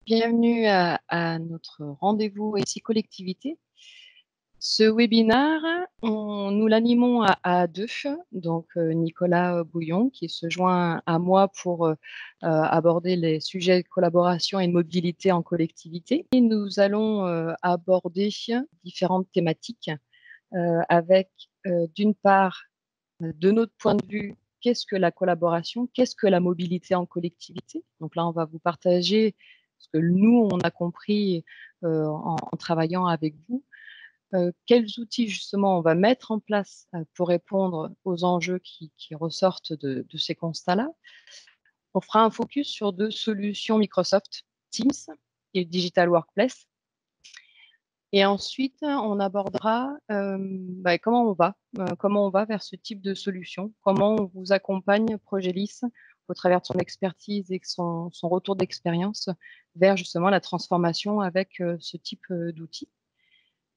Bienvenue à notre rendez-vous ici collectivité. Ce webinaire, nous l'animons à deux, donc Nicolas Bouillon qui se joint à moi pour aborder les sujets de collaboration et de mobilité en collectivité. Et nous allons aborder différentes thématiques avec d'une part, de notre point de vue, qu'est-ce que la collaboration, qu'est-ce que la mobilité en collectivité. Donc là, on va vous partager ce que nous, on a compris en travaillant avec vous. Quels outils justement on va mettre en place pour répondre aux enjeux qui ressortent de ces constats-là. On fera un focus sur deux solutions Microsoft Teams et Digital Workplace. Et ensuite, on abordera comment on va vers ce type de solution, comment on vous accompagne Progelis au travers de son expertise et son retour d'expérience vers justement la transformation avec ce type d'outils.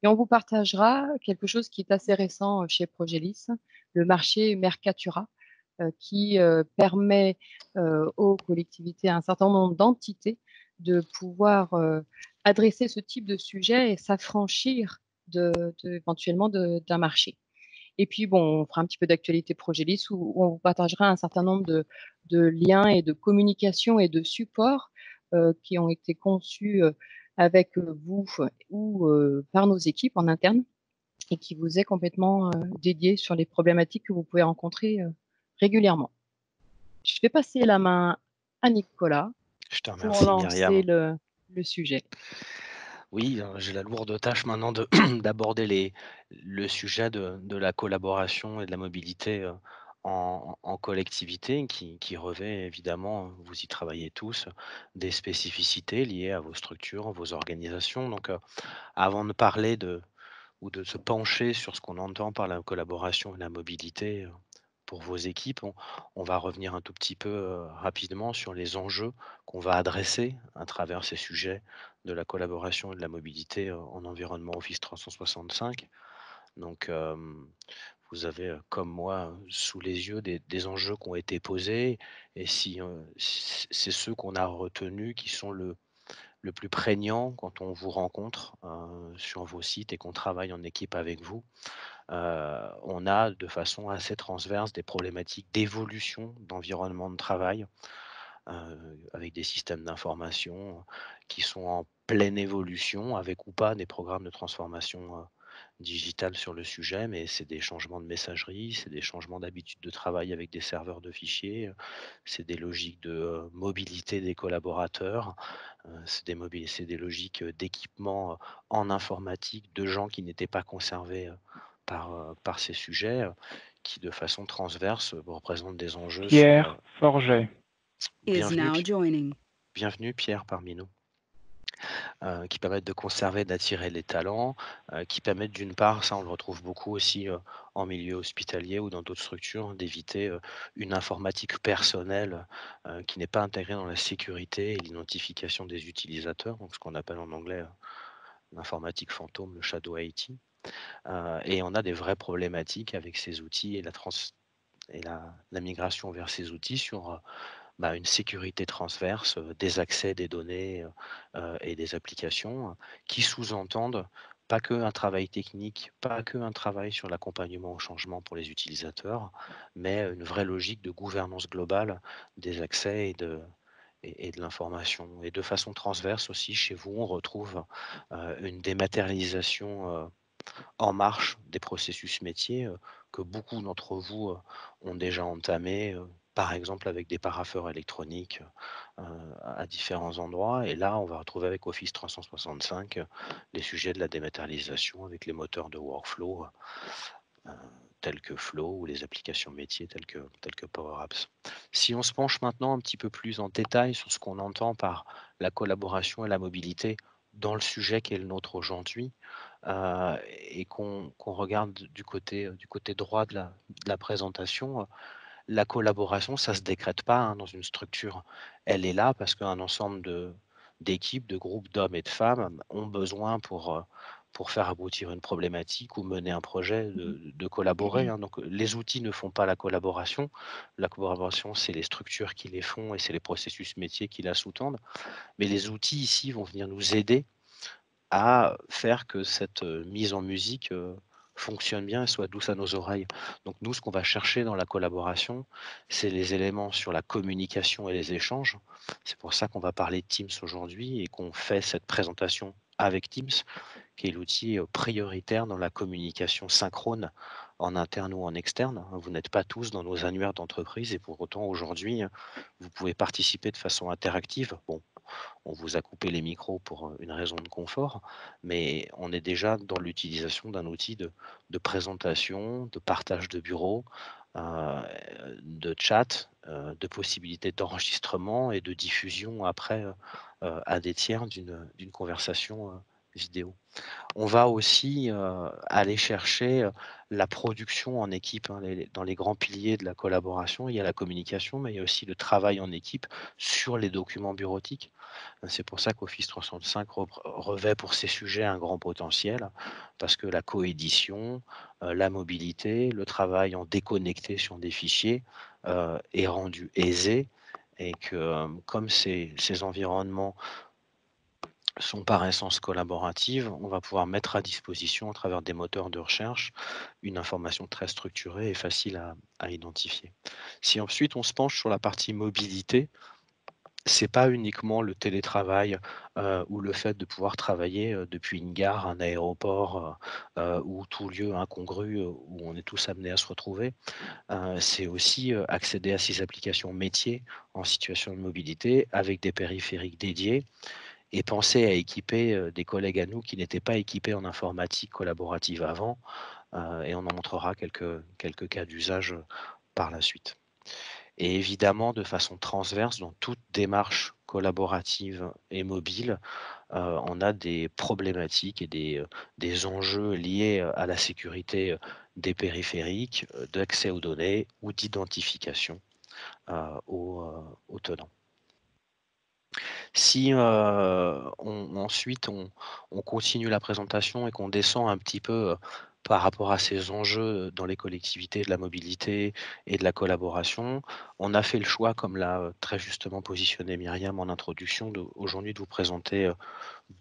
Et on vous partagera quelque chose qui est assez récent chez Progelis, le marché Mercatura, qui permet aux collectivités, à un certain nombre d'entités, de pouvoir adresser ce type de sujet et s'affranchir éventuellement d'un marché. Et puis, bon, on fera un petit peu d'actualité Progelis où on vous partagera un certain nombre de liens et de communication et de supports qui ont été conçus avec vous ou par nos équipes en interne et qui vous est complètement dédié sur les problématiques que vous pouvez rencontrer régulièrement. Je vais passer la main à Nicolas Je te pour remercie, lancer Myriam. le sujet. Oui, j'ai la lourde tâche maintenant d'aborder le sujet de la collaboration et de la mobilité en collectivité qui revêt évidemment, vous y travaillez tous, des spécificités liées à vos structures, vos organisations. Donc, avant de parler ou de se pencher sur ce qu'on entend par la collaboration et la mobilité pour vos équipes, on va revenir un tout petit peu rapidement sur les enjeux qu'on va adresser à travers ces sujets de la collaboration et de la mobilité en environnement Office 365. Donc, vous avez, comme moi, sous les yeux des enjeux qui ont été posés et si c'est ceux qu'on a retenus qui sont le plus prégnant quand on vous rencontre sur vos sites et qu'on travaille en équipe avec vous. On a de façon assez transverse des problématiques d'évolution d'environnement de travail avec des systèmes d'information qui sont en pleine évolution, avec ou pas des programmes de transformation digitale sur le sujet, mais c'est des changements de messagerie, c'est des changements d'habitude de travail avec des serveurs de fichiers, c'est des logiques de mobilité des collaborateurs, c'est des logiques d'équipement en informatique de gens qui n'étaient pas conservés par ces sujets, qui de façon transverse représentent des enjeux sur Pierre Forget. bienvenue, bienvenue Pierre parmi nous. Qui permettent de conserver, d'attirer les talents, qui permettent d'une part, ça on le retrouve beaucoup aussi en milieu hospitalier ou dans d'autres structures, d'éviter une informatique personnelle qui n'est pas intégrée dans la sécurité et l'identification des utilisateurs, donc ce qu'on appelle en anglais l'informatique fantôme, le shadow IT. Et on a des vraies problématiques avec ces outils et la migration vers ces outils sur une sécurité transverse, des accès des données et des applications qui sous-entendent pas qu'un travail technique, pas qu'un travail sur l'accompagnement au changement pour les utilisateurs, mais une vraie logique de gouvernance globale des accès et de l'information. Et de façon transverse aussi, chez vous, on retrouve une dématérialisation en marche des processus métiers que beaucoup d'entre vous ont déjà entamé, par exemple avec des parapheurs électroniques à différents endroits. Et là, on va retrouver avec Office 365 les sujets de la dématérialisation avec les moteurs de workflow tels que Flow ou les applications métiers telles que Power Apps. Si on se penche maintenant un petit peu plus en détail sur ce qu'on entend par la collaboration et la mobilité dans le sujet qui est le nôtre aujourd'hui, et qu'on regarde du côté droit de la présentation, la collaboration, ça ne se décrète pas dans une structure. Elle est là parce qu'un ensemble d'équipes, de groupes d'hommes et de femmes ont besoin pour faire aboutir une problématique ou mener un projet, de collaborer, hein. Donc, les outils ne font pas la collaboration. La collaboration, c'est les structures qui les font et c'est les processus métiers qui la sous-tendent. Mais les outils ici vont venir nous aider à faire que cette, mise en musique, fonctionne bien et soit douce à nos oreilles. Donc nous, ce qu'on va chercher dans la collaboration, c'est les éléments sur la communication et les échanges. C'est pour ça qu'on va parler de Teams aujourd'hui et qu'on fait cette présentation avec Teams, qui est l'outil, prioritaire dans la communication synchrone en interne ou en externe. Vous n'êtes pas tous dans nos annuaires d'entreprise et pour autant aujourd'hui, vous pouvez participer de façon interactive. Bon, on vous a coupé les micros pour une raison de confort, mais on est déjà dans l'utilisation d'un outil de présentation, de partage de bureau, euh, de chat, de possibilités d'enregistrement et de diffusion après à des tiers d'une conversation vidéo. On va aussi, aller chercher, la production en équipe, hein. Dans les grands piliers de la collaboration, il y a la communication, mais il y a aussi le travail en équipe sur les documents bureautiques. C'est pour ça qu'Office 365 revêt pour ces sujets un grand potentiel, parce que la coédition, la mobilité, le travail en déconnecté sur des fichiers, est rendu aisé et que, comme ces environnements sont par essence collaboratives, on va pouvoir mettre à disposition, à travers des moteurs de recherche, une information très structurée et facile à identifier. Si ensuite on se penche sur la partie mobilité, c'est pas uniquement le télétravail, ou le fait de pouvoir travailler, depuis une gare, un aéroport, ou tout lieu incongru, où on est tous amenés à se retrouver. C'est aussi, accéder à ces applications métiers en situation de mobilité avec des périphériques dédiés et penser à équiper, des collègues à nous qui n'étaient pas équipés en informatique collaborative avant, et on en montrera quelques cas d'usage, par la suite. Et évidemment, de façon transverse, dans toute démarche collaborative et mobile, on a des problématiques et des enjeux liés, à la sécurité, des périphériques, d'accès aux données ou d'identification, aux tenants. Si, ensuite on continue la présentation et qu'on descend un petit peu, par rapport à ces enjeux, dans les collectivités de la mobilité et de la collaboration, on a fait le choix, comme l'a, très justement positionné Myriam en introduction, aujourd'hui de vous présenter,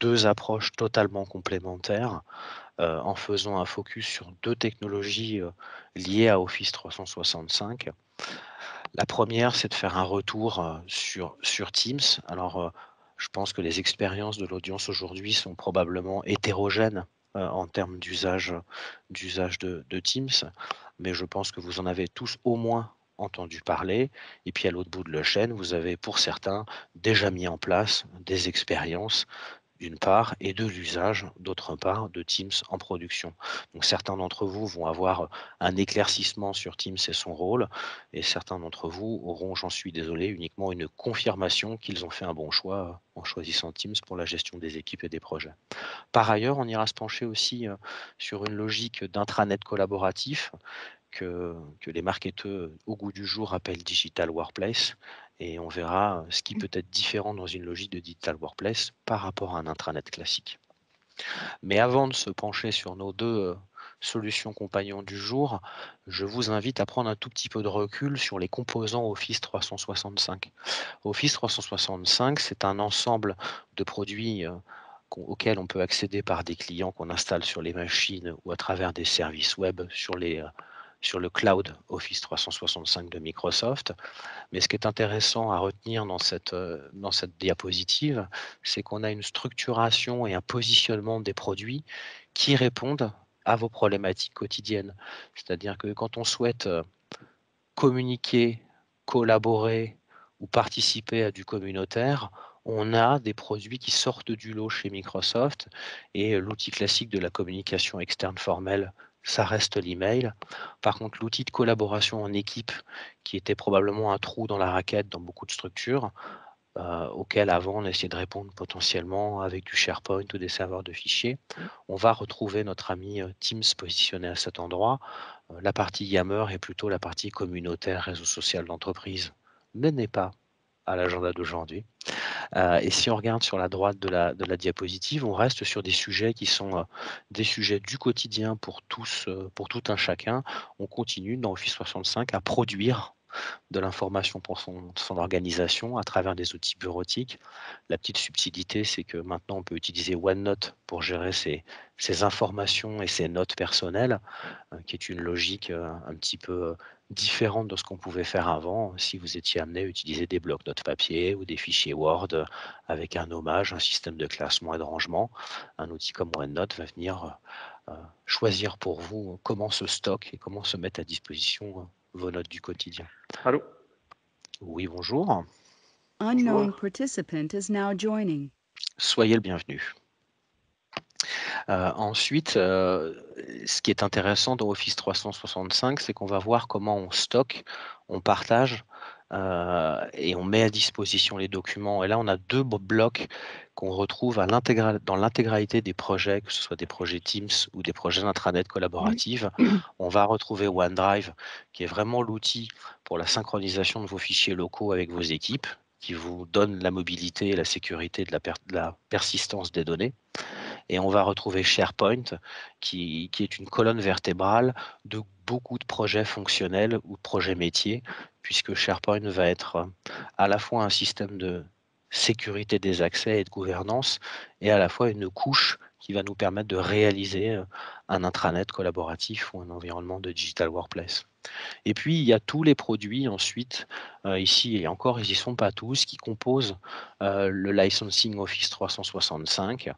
2 approches totalement complémentaires, en faisant un focus sur 2 technologies, liées à Office 365. La première, c'est de faire un retour, sur Teams. Alors, je pense que les expériences de l'audience aujourd'hui sont probablement hétérogènes, en termes d'usage de Teams, mais je pense que vous en avez tous au moins entendu parler et puis à l'autre bout de la chaîne, vous avez pour certains déjà mis en place des expériences d'une part, et de l'usage, d'autre part, de Teams en production. Donc certains d'entre vous vont avoir un éclaircissement sur Teams et son rôle, et certains d'entre vous auront, j'en suis désolé, uniquement une confirmation qu'ils ont fait un bon choix en choisissant Teams pour la gestion des équipes et des projets. Par ailleurs, on ira se pencher aussi sur une logique d'intranet collaboratif que les marketeurs au goût du jour appellent Digital Workplace. Et on verra ce qui peut être différent dans une logique de Digital Workplace par rapport à un intranet classique. Mais avant de se pencher sur nos deux solutions compagnons du jour, je vous invite à prendre un tout petit peu de recul sur les composants Office 365. Office 365, c'est un ensemble de produits auxquels on peut accéder par des clients qu'on installe sur les machines ou à travers des services web sur le cloud Office 365 de Microsoft. Mais ce qui est intéressant à retenir dans cette diapositive, c'est qu'on a une structuration et un positionnement des produits qui répondent à vos problématiques quotidiennes. C'est-à-dire que quand on souhaite communiquer, collaborer ou participer à du communautaire, on a des produits qui sortent du lot chez Microsoft et l'outil classique de la communication externe formelle, ça reste l'email. Par contre, l'outil de collaboration en équipe, qui était probablement un trou dans la raquette dans beaucoup de structures, auquel avant on essayait de répondre potentiellement avec du SharePoint ou des serveurs de fichiers, on va retrouver notre ami Teams positionné à cet endroit. La partie Yammer est plutôt la partie communautaire, réseau social d'entreprise, mais n'est pas à l'agenda d'aujourd'hui. Et si on regarde sur la droite de la diapositive, on reste sur des sujets qui sont des sujets du quotidien pour tous, pour tout un chacun. On continue dans Office 365 à produire de l'information pour son organisation à travers des outils bureautiques. La petite subtilité, c'est que maintenant, on peut utiliser OneNote pour gérer ses informations et ses notes personnelles, qui est une logique un petit peu différente de ce qu'on pouvait faire avant, si vous étiez amené à utiliser des blocs-notes papier ou des fichiers Word avec un nommage, un système de classement et de rangement. Un outil comme OneNote va venir choisir pour vous comment se stocker et comment se mettre à disposition vos notes du quotidien. Allô? Oui, bonjour. Unknown participant is now joining. Soyez le bienvenu. Ensuite, ce qui est intéressant dans Office 365, c'est qu'on va voir comment on stocke, on partage et on met à disposition les documents. Et là, on a 2 blocs qu'on retrouve dans l'intégralité des projets, que ce soit des projets Teams ou des projets d'intranet collaborative. On va retrouver OneDrive, qui est vraiment l'outil pour la synchronisation de vos fichiers locaux avec vos équipes, qui vous donne la mobilité et la sécurité de la persistance des données. Et on va retrouver SharePoint, qui est une colonne vertébrale de beaucoup de projets fonctionnels ou de projets métiers, puisque SharePoint va être à la fois un système de sécurité des accès et de gouvernance, et à la fois une couche qui va nous permettre de réaliser un intranet collaboratif ou un environnement de digital workplace. Et puis, il y a tous les produits ensuite, ici et encore, ils n'y sont pas tous, qui composent le licensing Office 365.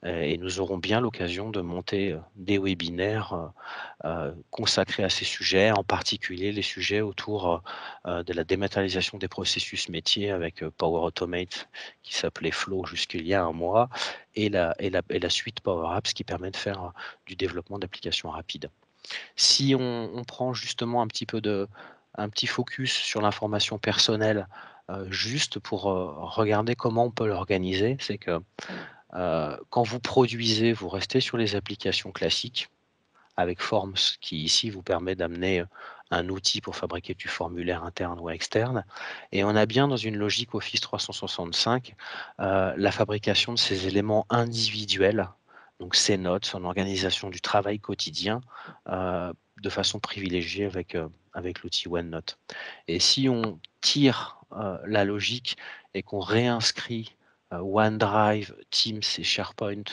Et nous aurons bien l'occasion de monter des webinaires consacrés à ces sujets, en particulier les sujets autour de la dématérialisation des processus métiers avec Power Automate qui s'appelait Flow jusqu'il y a un mois et la suite Power Apps qui permet de faire du développement d'applications rapides. Si on prend justement un petit focus sur l'information personnelle, juste pour regarder comment on peut l'organiser, c'est que quand vous produisez, vous restez sur les applications classiques avec Forms qui ici vous permet d'amener un outil pour fabriquer du formulaire interne ou externe. Et on a bien dans une logique Office 365 la fabrication de ces éléments individuels, donc ces notes, son organisation du travail quotidien de façon privilégiée avec l'outil OneNote. Et si on tire la logique et qu'on réinscrit OneDrive, Teams et SharePoint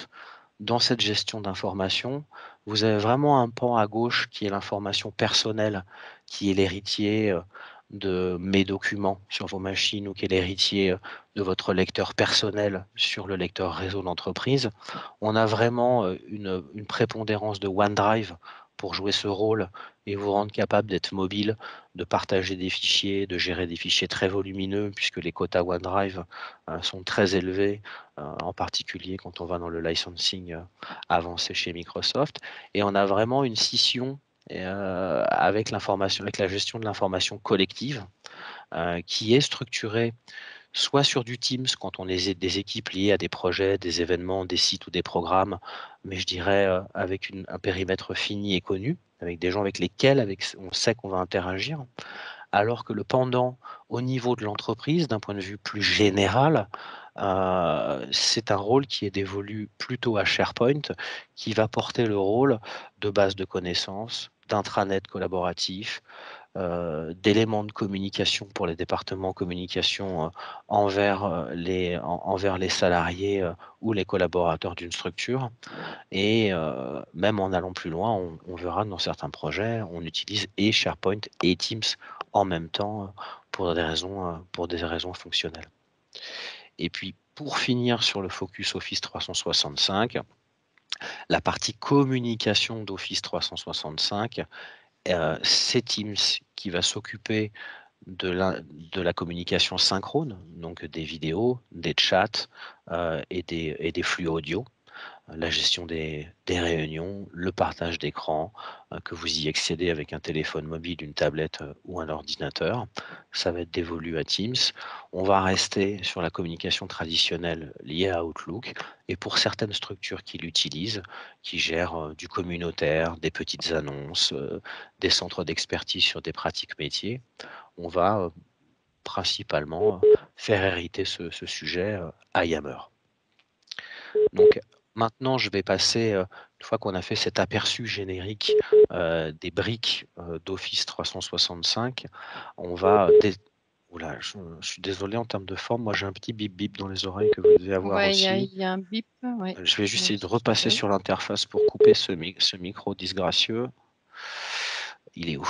dans cette gestion d'information, vous avez vraiment un pan à gauche qui est l'information personnelle, qui est l'héritier de mes documents sur vos machines ou qui est l'héritier de votre lecteur personnel sur le lecteur réseau d'entreprise. On a vraiment une prépondérance de OneDrive pour jouer ce rôle et vous rendre capable d'être mobile, de partager des fichiers, de gérer des fichiers très volumineux puisque les quotas OneDrive sont très élevés, en particulier quand on va dans le licensing avancé chez Microsoft. Et on a vraiment une scission avec la gestion de l'information collective qui est structurée soit sur du Teams quand on est des équipes liées à des projets, des événements, des sites ou des programmes, mais je dirais avec un périmètre fini et connu, avec des gens avec lesquels on sait qu'on va interagir, alors que le pendant au niveau de l'entreprise, d'un point de vue plus général, c'est un rôle qui est dévolu plutôt à SharePoint, qui va porter le rôle de base de connaissances, d'intranet collaboratif, d'éléments de communication pour les départements communication envers les salariés ou les collaborateurs d'une structure. Et même en allant plus loin, on verra dans certains projets, on utilise et SharePoint et Teams en même temps pour des raisons fonctionnelles. Et puis pour finir sur le focus Office 365, la partie communication d'Office 365, c'est Teams qui va s'occuper de la communication synchrone, donc des vidéos, des chats et des flux audio, la gestion des réunions, le partage d'écran, que vous y accédez avec un téléphone mobile, une tablette ou un ordinateur. Ça va être dévolu à Teams. On va rester sur la communication traditionnelle liée à Outlook et pour certaines structures qui l'utilisent, qui gèrent du communautaire, des petites annonces, des centres d'expertise sur des pratiques métiers, on va principalement faire hériter ce sujet à Yammer. Donc maintenant, je vais passer, une fois qu'on a fait cet aperçu générique des briques d'Office 365, on va... Oula, je suis désolé en termes de forme, moi j'ai un petit bip bip dans les oreilles que vous devez avoir Ouais, aussi. il y a un bip. Ouais. Je vais juste essayer de repasser sur l'interface pour couper ce micro disgracieux. Il est où?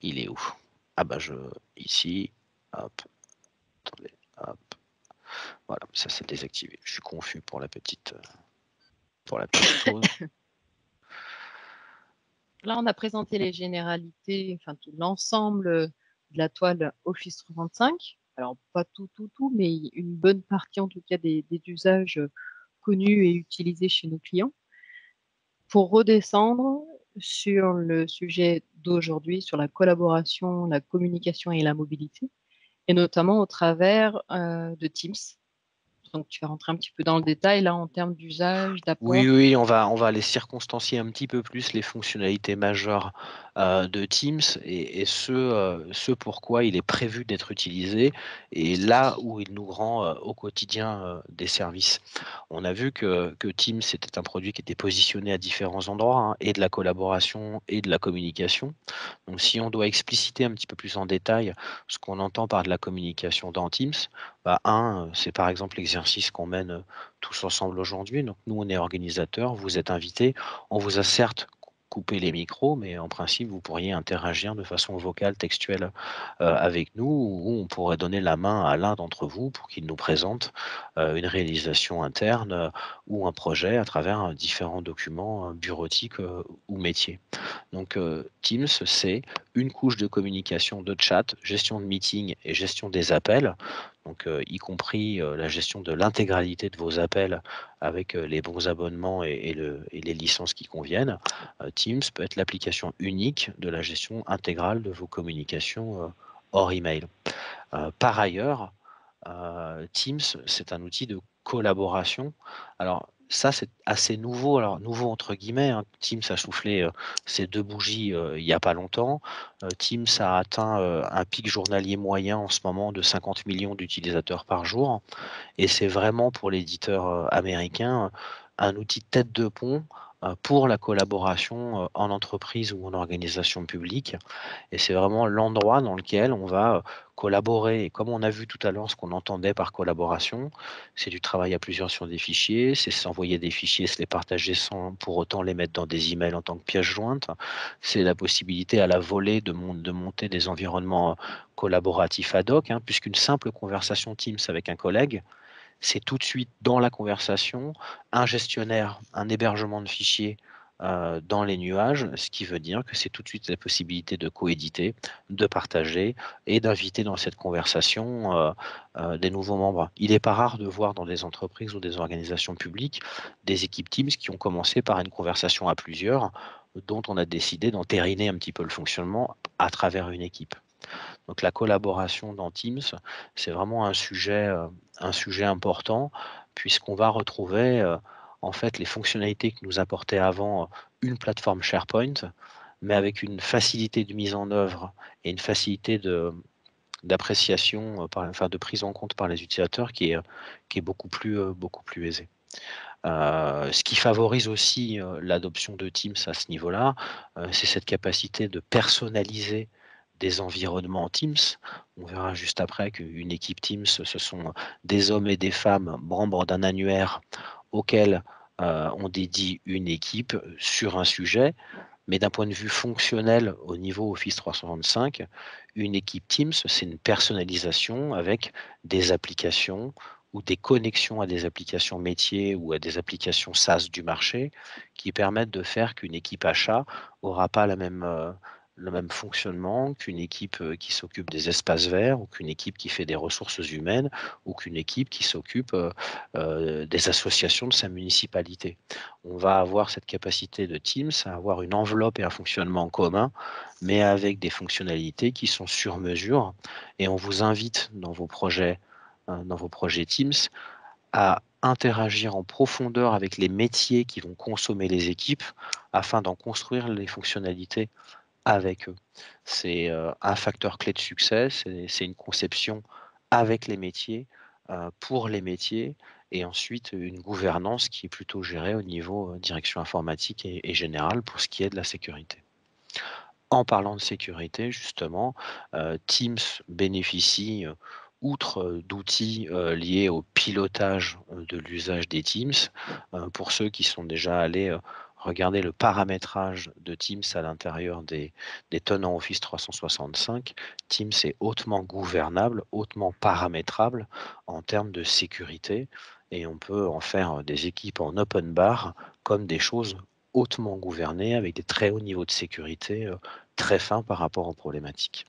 Il est où? Ah bah ici, hop, attendez, hop. Voilà, ça c'est désactivé. Je suis confus pour la petite pause. Là, on a présenté les généralités, enfin tout l'ensemble de la toile Office 365. Alors, pas tout, mais une bonne partie en tout cas des usages connus et utilisés chez nos clients. Pour redescendre sur le sujet d'aujourd'hui, sur la collaboration, la communication et la mobilité, et notamment au travers de Teams. Donc, tu vas rentrer un petit peu dans le détail là en termes d'usage, d'apport. Oui, on va aller circonstancier un petit peu plus les fonctionnalités majeures de Teams et ce pourquoi il est prévu d'être utilisé et là où il nous rend au quotidien des services. On a vu que Teams était un produit qui était positionné à différents endroits, hein, et de la collaboration et de la communication. Donc si on doit expliciter un petit peu plus en détail ce qu'on entend par de la communication dans Teams, c'est par exemple l'exercice qu'on mène tous ensemble aujourd'hui. Donc nous, on est organisateurs, vous êtes invités. On vous a certes coupé les micros, mais en principe, vous pourriez interagir de façon vocale, textuelle avec nous, ou on pourrait donner la main à l'un d'entre vous pour qu'il nous présente une réalisation interne ou un projet à travers différents documents bureautiques ou métiers. Donc Teams, c'est une couche de communication, de chat, gestion de meeting et gestion des appels, donc y compris la gestion de l'intégralité de vos appels avec les bons abonnements et les licences qui conviennent. Teams peut être l'application unique de la gestion intégrale de vos communications hors email. Par ailleurs, Teams, c'est un outil de collaboration. Alors ça, c'est assez nouveau. Alors nouveau entre guillemets, hein. Teams a soufflé ses 2 bougies il n'y a pas longtemps. Teams a atteint un pic journalier moyen en ce moment de 50 millions d'utilisateurs par jour. Et c'est vraiment pour l'éditeur américain un outil de tête de pont pour la collaboration en entreprise ou en organisation publique. Et c'est vraiment l'endroit dans lequel on va collaborer. Et comme on a vu tout à l'heure ce qu'on entendait par collaboration, c'est du travail à plusieurs sur des fichiers, c'est s'envoyer des fichiers, se les partager sans pour autant les mettre dans des emails en tant que pièce jointe. C'est la possibilité à la volée de monter des environnements collaboratifs ad hoc, hein, puisqu'une simple conversation Teams avec un collègue, c'est tout de suite dans la conversation un gestionnaire, un hébergement de fichiers dans les nuages, ce qui veut dire que c'est tout de suite la possibilité de coéditer, de partager et d'inviter dans cette conversation des nouveaux membres. Il n'est pas rare de voir dans des entreprises ou des organisations publiques des équipes Teams qui ont commencé par une conversation à plusieurs, dont on a décidé d'entériner un petit peu le fonctionnement à travers une équipe. Donc la collaboration dans Teams, c'est vraiment un sujet important puisqu'on va retrouver en fait les fonctionnalités que nous apportait avant une plateforme SharePoint, mais avec une facilité de mise en œuvre et une facilité d'appréciation, de prise en compte par les utilisateurs qui est beaucoup plus aisée. Ce qui favorise aussi l'adoption de Teams à ce niveau-là, c'est cette capacité de personnaliser des environnements Teams. On verra juste après qu'une équipe Teams, ce sont des hommes et des femmes membres d'un annuaire auquel on dédie une équipe sur un sujet. Mais d'un point de vue fonctionnel au niveau Office 365, une équipe Teams, c'est une personnalisation avec des applications ou des connexions à des applications métiers ou à des applications SaaS du marché qui permettent de faire qu'une équipe achat n'aura pas le même fonctionnement qu'une équipe qui s'occupe des espaces verts ou qu'une équipe qui fait des ressources humaines ou qu'une équipe qui s'occupe des associations de sa municipalité. On va avoir cette capacité de Teams à avoir une enveloppe et un fonctionnement commun, mais avec des fonctionnalités qui sont sur mesure. Et on vous invite dans vos projets Teams à interagir en profondeur avec les métiers qui vont consommer les équipes afin d'en construire les fonctionnalités avec eux. C'est un facteur clé de succès, c'est une conception avec les métiers, pour les métiers, et ensuite une gouvernance qui est plutôt gérée au niveau direction informatique et générale pour ce qui est de la sécurité. En parlant de sécurité, justement, Teams bénéficie, outre d'outils liés au pilotage de l'usage des Teams. Pour ceux qui sont déjà allés regarder le paramétrage de Teams à l'intérieur des tenants Office 365, Teams est hautement gouvernable, hautement paramétrable en termes de sécurité, et on peut en faire des équipes en open bar comme des choses hautement gouvernées avec des très hauts niveaux de sécurité très fin par rapport aux problématiques.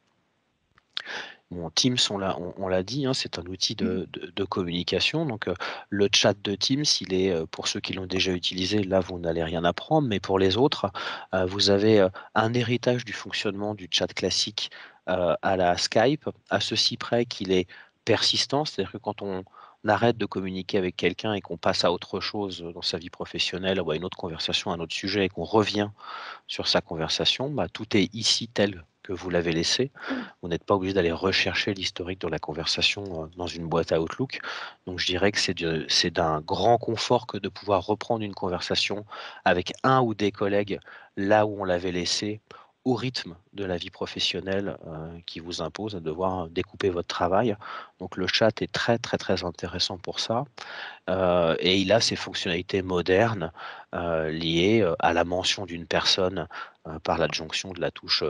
Bon, Teams, on l'a dit, hein, c'est un outil de communication. Donc, le chat de Teams, il est, pour ceux qui l'ont déjà utilisé, là, vous n'allez rien apprendre. Mais pour les autres, vous avez un héritage du fonctionnement du chat classique à la Skype, à ceci près qu'il est persistant. C'est-à-dire que quand on arrête de communiquer avec quelqu'un et qu'on passe à autre chose dans sa vie professionnelle ou à une autre conversation, à un autre sujet, et qu'on revient sur sa conversation, bah, tout est ici tel que vous l'avez laissé. Vous n'êtes pas obligé d'aller rechercher l'historique de la conversation dans une boîte à Outlook. Donc je dirais que c'est d'un grand confort que de pouvoir reprendre une conversation avec un ou des collègues là où on l'avait laissé, au rythme de la vie professionnelle qui vous impose à devoir découper votre travail. Donc le chat est très très très intéressant pour ça. Et il a ces fonctionnalités modernes liées à la mention d'une personne par l'adjonction de la touche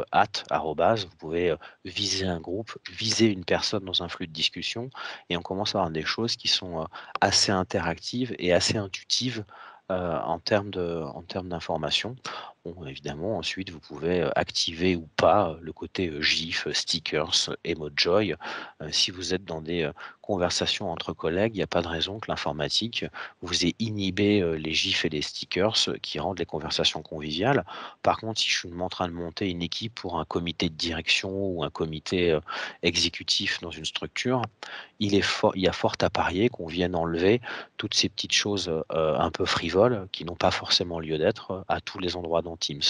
arrobase. Vous pouvez viser un groupe, viser une personne dans un flux de discussion, et on commence à avoir des choses qui sont assez interactives et assez intuitives en termes d'information. Bon, évidemment, ensuite, vous pouvez activer ou pas le côté GIF, stickers, Emojoy. Si vous êtes dans des conversations entre collègues, il n'y a pas de raison que l'informatique vous ait inhibé les GIFs et les stickers qui rendent les conversations conviviales. Par contre, si je suis en train de monter une équipe pour un comité de direction ou un comité exécutif dans une structure, il y a fort à parier qu'on vienne enlever toutes ces petites choses un peu frivoles qui n'ont pas forcément lieu d'être à tous les endroits dans Teams.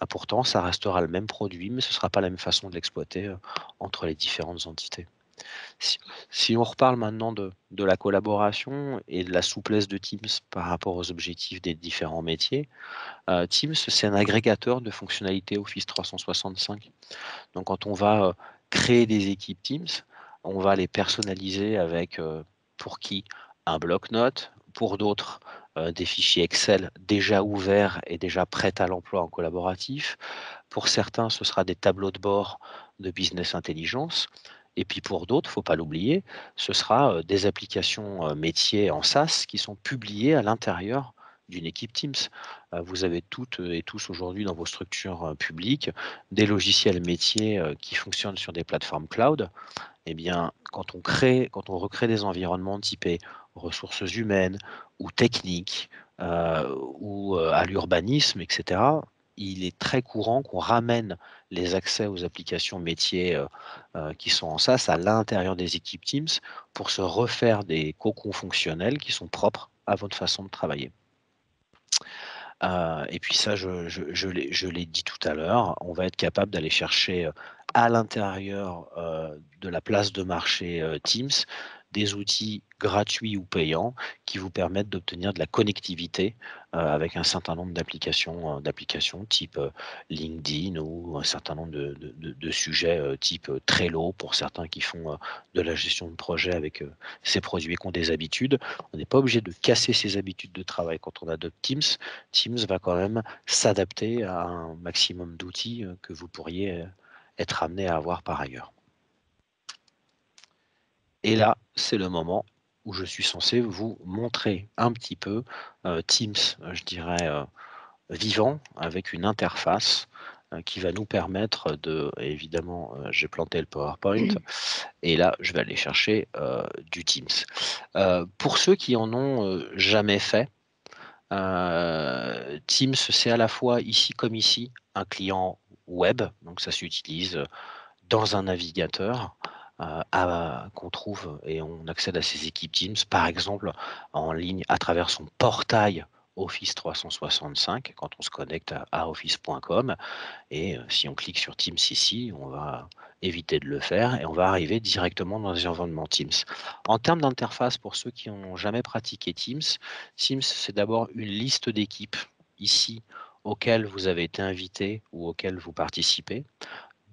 Pourtant, ça restera le même produit, mais ce ne sera pas la même façon de l'exploiter entre les différentes entités. Si on reparle maintenant de la collaboration et de la souplesse de Teams par rapport aux objectifs des différents métiers, Teams, c'est un agrégateur de fonctionnalités Office 365. Donc quand on va créer des équipes Teams, on va les personnaliser avec, pour qui, un bloc-notes, pour d'autres, des fichiers Excel déjà ouverts et déjà prêts à l'emploi en collaboratif. Pour certains, ce sera des tableaux de bord de business intelligence. Et puis pour d'autres, il ne faut pas l'oublier, ce sera des applications métiers en SaaS qui sont publiées à l'intérieur d'une équipe Teams. Vous avez toutes et tous aujourd'hui dans vos structures publiques des logiciels métiers qui fonctionnent sur des plateformes cloud. Eh bien, quand on recrée des environnements typés ressources humaines ou techniques ou à l'urbanisme, etc., il est très courant qu'on ramène les accès aux applications métiers qui sont en SaaS à l'intérieur des équipes Teams pour se refaire des cocons fonctionnels qui sont propres à votre façon de travailler. Et puis ça, je l'ai dit tout à l'heure, on va être capable d'aller chercher à l'intérieur de la place de marché Teams des outils gratuits ou payants qui vous permettent d'obtenir de la connectivité avec un certain nombre d'applications type LinkedIn ou un certain nombre de sujets type Trello pour certains qui font de la gestion de projet avec ces produits et qui ont des habitudes. On n'est pas obligé de casser ses habitudes de travail quand on adopte Teams. Teams va quand même s'adapter à un maximum d'outils que vous pourriez être amené à avoir par ailleurs. Et là, c'est le moment où je suis censé vous montrer un petit peu Teams, je dirais, vivant, avec une interface qui va nous permettre de, évidemment, j'ai planté le PowerPoint, et là, je vais aller chercher du Teams. Pour ceux qui en ont jamais fait, Teams, c'est à la fois ici comme ici un client web, donc ça s'utilise dans un navigateur qu'on trouve et on accède à ses équipes Teams, par exemple en ligne à travers son portail Office 365 quand on se connecte à office.com. Et si on clique sur Teams ici, on va éviter de le faire et on va arriver directement dans les environnements Teams. En termes d'interface, pour ceux qui n'ont jamais pratiqué Teams, c'est d'abord une liste d'équipes ici auxquelles vous avez été invité ou auxquelles vous participez.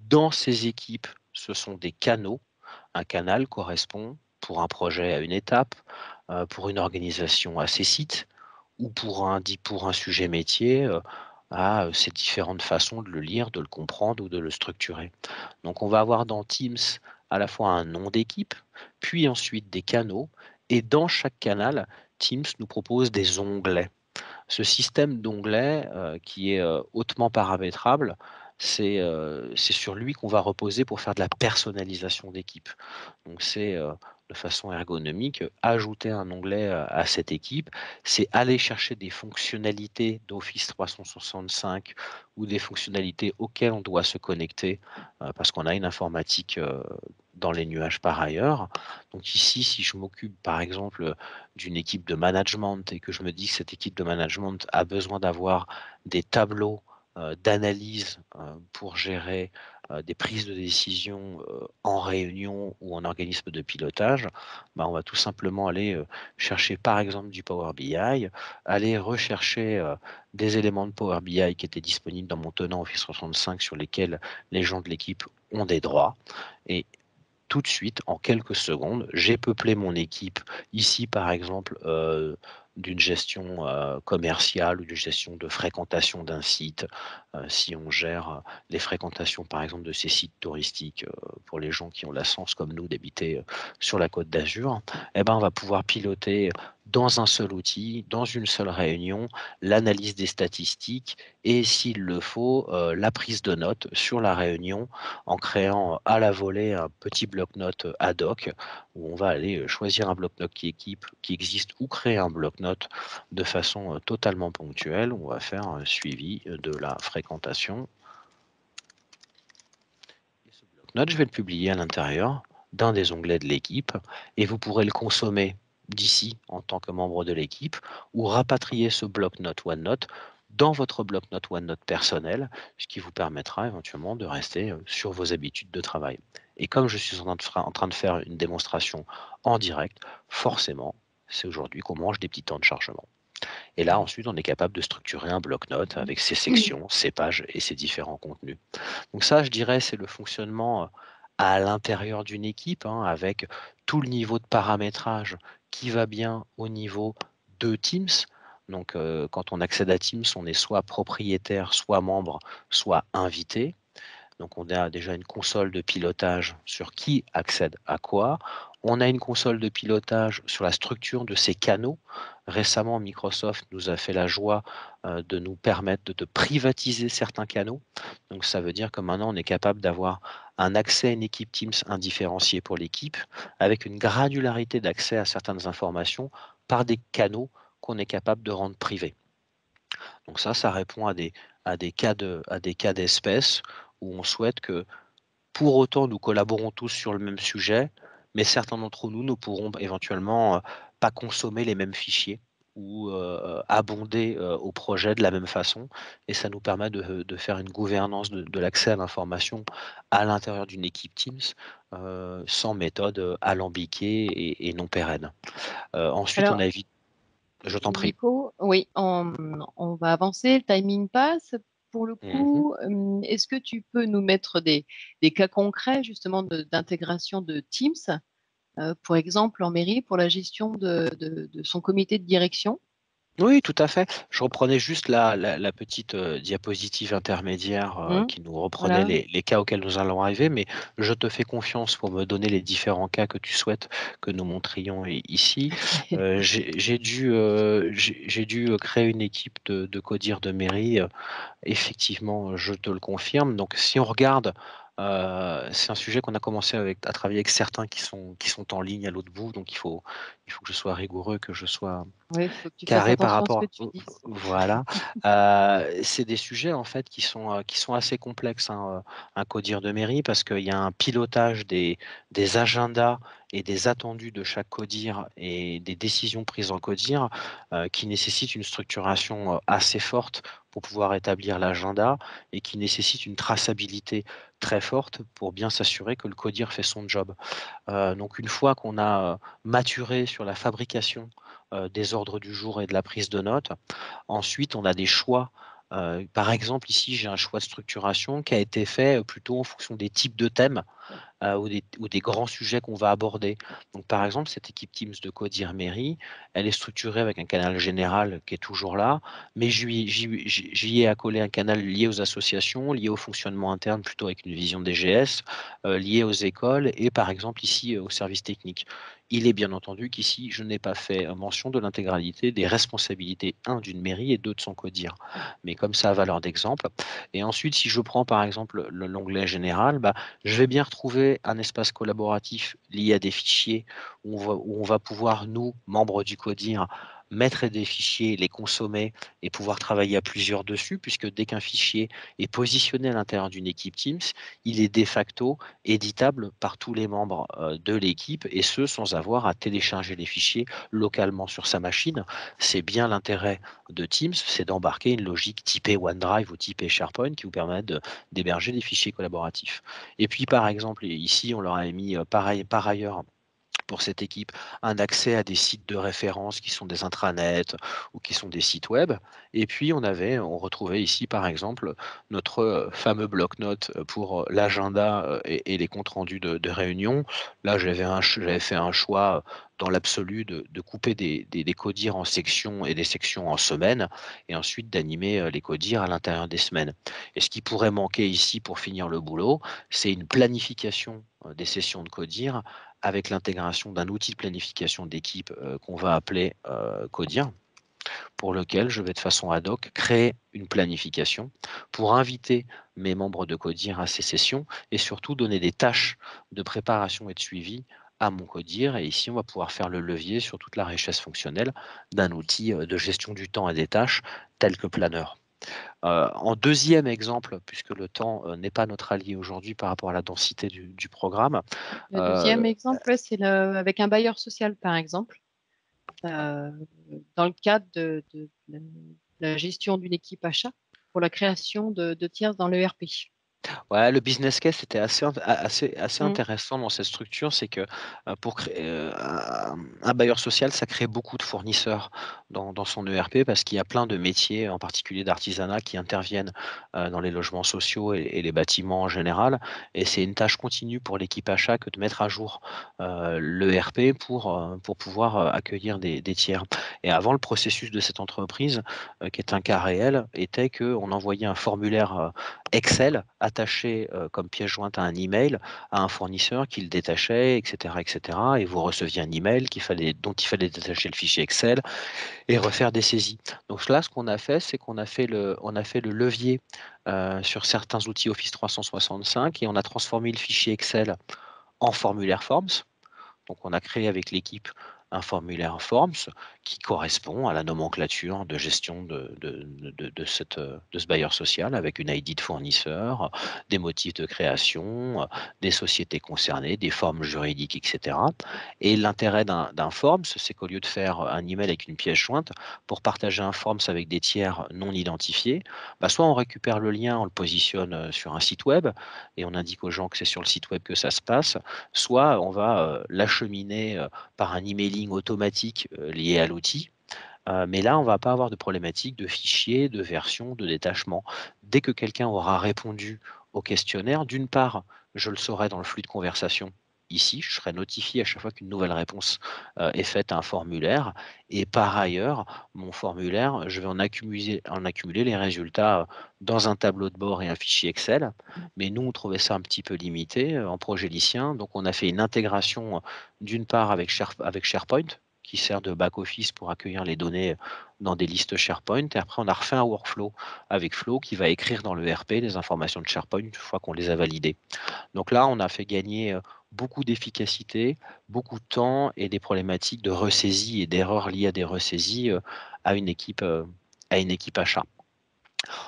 Dans ces équipes, ce sont des canaux. Un canal correspond pour un projet à une étape, pour une organisation à ses sites, ou pour un sujet métier à ces différentes façons de le lire, de le comprendre ou de le structurer. Donc on va avoir dans Teams à la fois un nom d'équipe, puis ensuite des canaux, et dans chaque canal, Teams nous propose des onglets. Ce système d'onglets qui est hautement paramétrable, c'est sur lui qu'on va reposer pour faire de la personnalisation d'équipe. Donc c'est de façon ergonomique, ajouter un onglet à cette équipe, c'est aller chercher des fonctionnalités d'Office 365 ou des fonctionnalités auxquelles on doit se connecter parce qu'on a une informatique dans les nuages par ailleurs. Donc ici, si je m'occupe par exemple d'une équipe de management et que je me dis que cette équipe de management a besoin d'avoir des tableaux d'analyse pour gérer des prises de décision en réunion ou en organisme de pilotage, on va tout simplement aller chercher par exemple du Power BI, aller rechercher des éléments de Power BI qui étaient disponibles dans mon tenant Office 365 sur lesquels les gens de l'équipe ont des droits. Et tout de suite, en quelques secondes, j'ai peuplé mon équipe ici, par exemple, d'une gestion commerciale ou d'une gestion de fréquentation d'un site. Si on gère les fréquentations, par exemple, de ces sites touristiques pour les gens qui ont la chance, comme nous, d'habiter sur la Côte d'Azur, on va pouvoir piloter dans un seul outil, dans une seule réunion, l'analyse des statistiques et, s'il le faut, la prise de notes sur la réunion en créant à la volée un petit bloc-notes ad hoc où on va aller choisir un bloc-notes qui existe ou créer un bloc-notes de façon totalement ponctuelle. On va faire un suivi de la fréquentation. Et ce bloc-notes, je vais le publier à l'intérieur d'un des onglets de l'équipe et vous pourrez le consommer d'ici en tant que membre de l'équipe ou rapatrier ce bloc-notes OneNote dans votre bloc-notes OneNote personnel, ce qui vous permettra éventuellement de rester sur vos habitudes de travail. Et comme je suis en train de faire une démonstration en direct, forcément, c'est aujourd'hui qu'on mange des petits temps de chargement. Et là, ensuite, on est capable de structurer un bloc-notes avec ses sections, ses pages et ses différents contenus. Donc ça, je dirais, c'est le fonctionnement à l'intérieur d'une équipe, avec tout le niveau de paramétrage qui va bien au niveau de Teams. Donc quand on accède à Teams, on est soit propriétaire, soit membre, soit invité. Donc on a déjà une console de pilotage sur qui accède à quoi. On a une console de pilotage sur la structure de ces canaux. Récemment, Microsoft nous a fait la joie de nous permettre de privatiser certains canaux. Donc ça veut dire que maintenant on est capable d'avoir un accès à une équipe Teams indifférencié pour l'équipe, avec une granularité d'accès à certaines informations par des canaux qu'on est capable de rendre privés. Donc ça répond à des cas d'espèce où on souhaite que, pour autant, nous collaborons tous sur le même sujet, mais certains d'entre nous ne pourront éventuellement pas consommer les mêmes fichiers ou abonder au projet de la même façon. Et ça nous permet de faire une gouvernance de l'accès à l'information à l'intérieur d'une équipe Teams sans méthode alambiquée et non pérenne. Ensuite, on Alors, a évité... Je t'en prie. Nico, oui, on va avancer, le timing passe. Pour le Mhm. coup, est-ce que tu peux nous mettre des cas concrets justement d'intégration de Teams, pour exemple en mairie, pour la gestion de son comité de direction? Oui, tout à fait. Je reprenais juste la petite diapositive intermédiaire Hum, qui nous reprenait voilà. les cas auxquels nous allons arriver, mais je te fais confiance pour me donner les différents cas que tu souhaites que nous montrions ici. J'ai dû créer une équipe de codir de mairie. Effectivement, je te le confirme. Donc, si on regarde, c'est un sujet qu'on a commencé à travailler avec certains qui sont en ligne à l'autre bout, donc il faut que je sois rigoureux, que je sois Oui, il faut que tu fasses carré par attention à ce que rapport tu dises. voilà, c'est des sujets en fait qui sont assez complexes, hein, un codir de mairie parce qu'il y a un pilotage des agendas et des attendus de chaque codir et des décisions prises en codir, qui nécessitent une structuration, assez forte pour pouvoir établir l'agenda et qui nécessitent une traçabilité très forte pour bien s'assurer que le codir fait son job. Donc une fois qu'on a, maturé sur la fabrication, des ordres du jour et de la prise de notes, ensuite on a des choix. Par exemple, ici, j'ai un choix de structuration qui a été fait, plutôt en fonction des types de thèmes, ou des grands sujets qu'on va aborder. Donc par exemple, cette équipe Teams de Codir Mairie, elle est structurée avec un canal général qui est toujours là, mais j'y ai accolé un canal lié aux associations, lié au fonctionnement interne, plutôt avec une vision DGS, lié aux écoles et par exemple ici, aux services techniques. Il est bien entendu qu'ici, je n'ai pas fait mention de l'intégralité des responsabilités, un d'une mairie et deux de son codir. Mais comme ça à valeur d'exemple. Et ensuite, si je prends par exemple l'onglet général, bah, je vais bien retrouver un espace collaboratif lié à des fichiers où on va pouvoir, nous, membres du CODIR, mettre des fichiers, les consommer et pouvoir travailler à plusieurs dessus, puisque dès qu'un fichier est positionné à l'intérieur d'une équipe Teams, il est de facto éditable par tous les membres de l'équipe et ce, sans avoir à télécharger les fichiers localement sur sa machine. C'est bien l'intérêt de Teams, c'est d'embarquer une logique typée OneDrive ou typée SharePoint qui vous permet d'héberger des fichiers collaboratifs. Et puis, par exemple, ici, on leur a mis pareil, par ailleurs, pour cette équipe, un accès à des sites de référence qui sont des intranets ou qui sont des sites web. Et puis, on retrouvait ici, par exemple, notre fameux bloc-notes pour l'agenda et les comptes rendus de réunion. Là, j'avais fait un choix dans l'absolu de couper des codires en sections et des sections en semaines, et ensuite d'animer les codires à l'intérieur des semaines. Et ce qui pourrait manquer ici pour finir le boulot, c'est une planification des sessions de codir avec l'intégration d'un outil de planification d'équipe qu'on va appeler Codir, pour lequel je vais de façon ad hoc créer une planification pour inviter mes membres de Codir à ces sessions et surtout donner des tâches de préparation et de suivi à mon Codir. Et ici, on va pouvoir faire le levier sur toute la richesse fonctionnelle d'un outil de gestion du temps et des tâches tel que Planner. En deuxième exemple, puisque le temps n'est pas notre allié aujourd'hui par rapport à la densité du programme. Le deuxième exemple, ouais, c'est avec un bailleur social, par exemple. Dans le cadre de la gestion d'une équipe achat pour la création de tiers dans l'ERP. Ouais, le business case était assez Mm. intéressant dans cette structure, c'est que pour créer un bailleur social, ça crée beaucoup de fournisseurs dans son ERP parce qu'il y a plein de métiers, en particulier d'artisanat, qui interviennent dans les logements sociaux et les bâtiments en général. Et c'est une tâche continue pour l'équipe achat que de mettre à jour l'ERP pour pouvoir accueillir des tiers. Et avant, le processus de cette entreprise, qui est un cas réel, était qu'on envoyait un formulaire Excel attaché comme pièce jointe à un email à un fournisseur qui le détachait, etc., etc. Et vous receviez un email dont il fallait détacher le fichier Excel et refaire des saisies. Donc là, ce qu'on a fait, c'est on a fait le levier sur certains outils Office 365 et on a transformé le fichier Excel en formulaire Forms. Donc on a créé avec l'équipe un formulaire Forms qui correspond à la nomenclature de gestion de ce bailleur social avec une ID de fournisseur, des motifs de création, des sociétés concernées, des formes juridiques, etc. Et l'intérêt d'un Forms, c'est qu'au lieu de faire un email avec une pièce jointe, pour partager un Forms avec des tiers non identifiés, bah soit on récupère le lien, on le positionne sur un site web et on indique aux gens que c'est sur le site web que ça se passe, soit on va l'acheminer par un emailing automatique lié à l'outil. Mais là, on ne va pas avoir de problématique de fichier, de version, de détachement. Dès que quelqu'un aura répondu au questionnaire, d'une part, je le saurai dans le flux de conversation. Ici, je serai notifié à chaque fois qu'une nouvelle réponse est faite à un formulaire. Et par ailleurs, mon formulaire, je vais en accumuler les résultats dans un tableau de bord et un fichier Excel. Mais nous, on trouvait ça un petit peu limité en projet lycéen. Donc, on a fait une intégration d'une part avec SharePoint, qui sert de back-office pour accueillir les données dans des listes SharePoint. Et après, on a refait un workflow avec Flow qui va écrire dans le RP les informations de SharePoint une fois qu'on les a validées. Donc là, on a fait gagner beaucoup d'efficacité, beaucoup de temps et des problématiques de ressaisie et d'erreurs liées à des ressaisies à une équipe achat.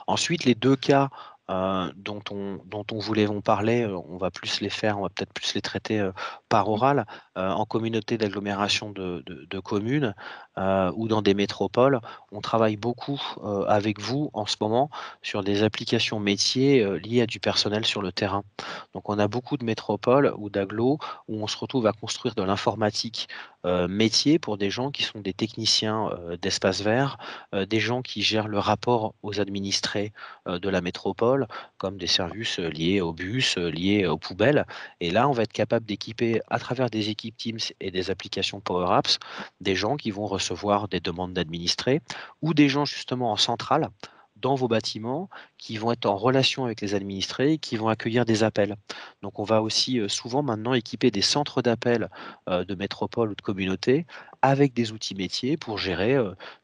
Ensuite, les 2 cas, dont on voulait vous parler, on va peut-être plus les traiter, par Mmh. oral, en communauté d'agglomération de communes, ou dans des métropoles. On travaille beaucoup, avec vous en ce moment sur des applications métiers, liées à du personnel sur le terrain. Donc on a beaucoup de métropoles ou d'agglos où on se retrouve à construire de l'informatique, métier pour des gens qui sont des techniciens, d'espaces verts, des gens qui gèrent le rapport aux administrés, de la métropole, comme des services, liés aux bus, liés aux poubelles. Et là, on va être capable d'équiper à travers des équipes Teams et des applications Power Apps, des gens qui vont recevoir des demandes d'administrés ou des gens justement en centrale dans vos bâtiments qui vont être en relation avec les administrés et qui vont accueillir des appels. Donc on va aussi, souvent maintenant équiper des centres d'appels, de métropole ou de communauté avec des outils métiers pour gérer,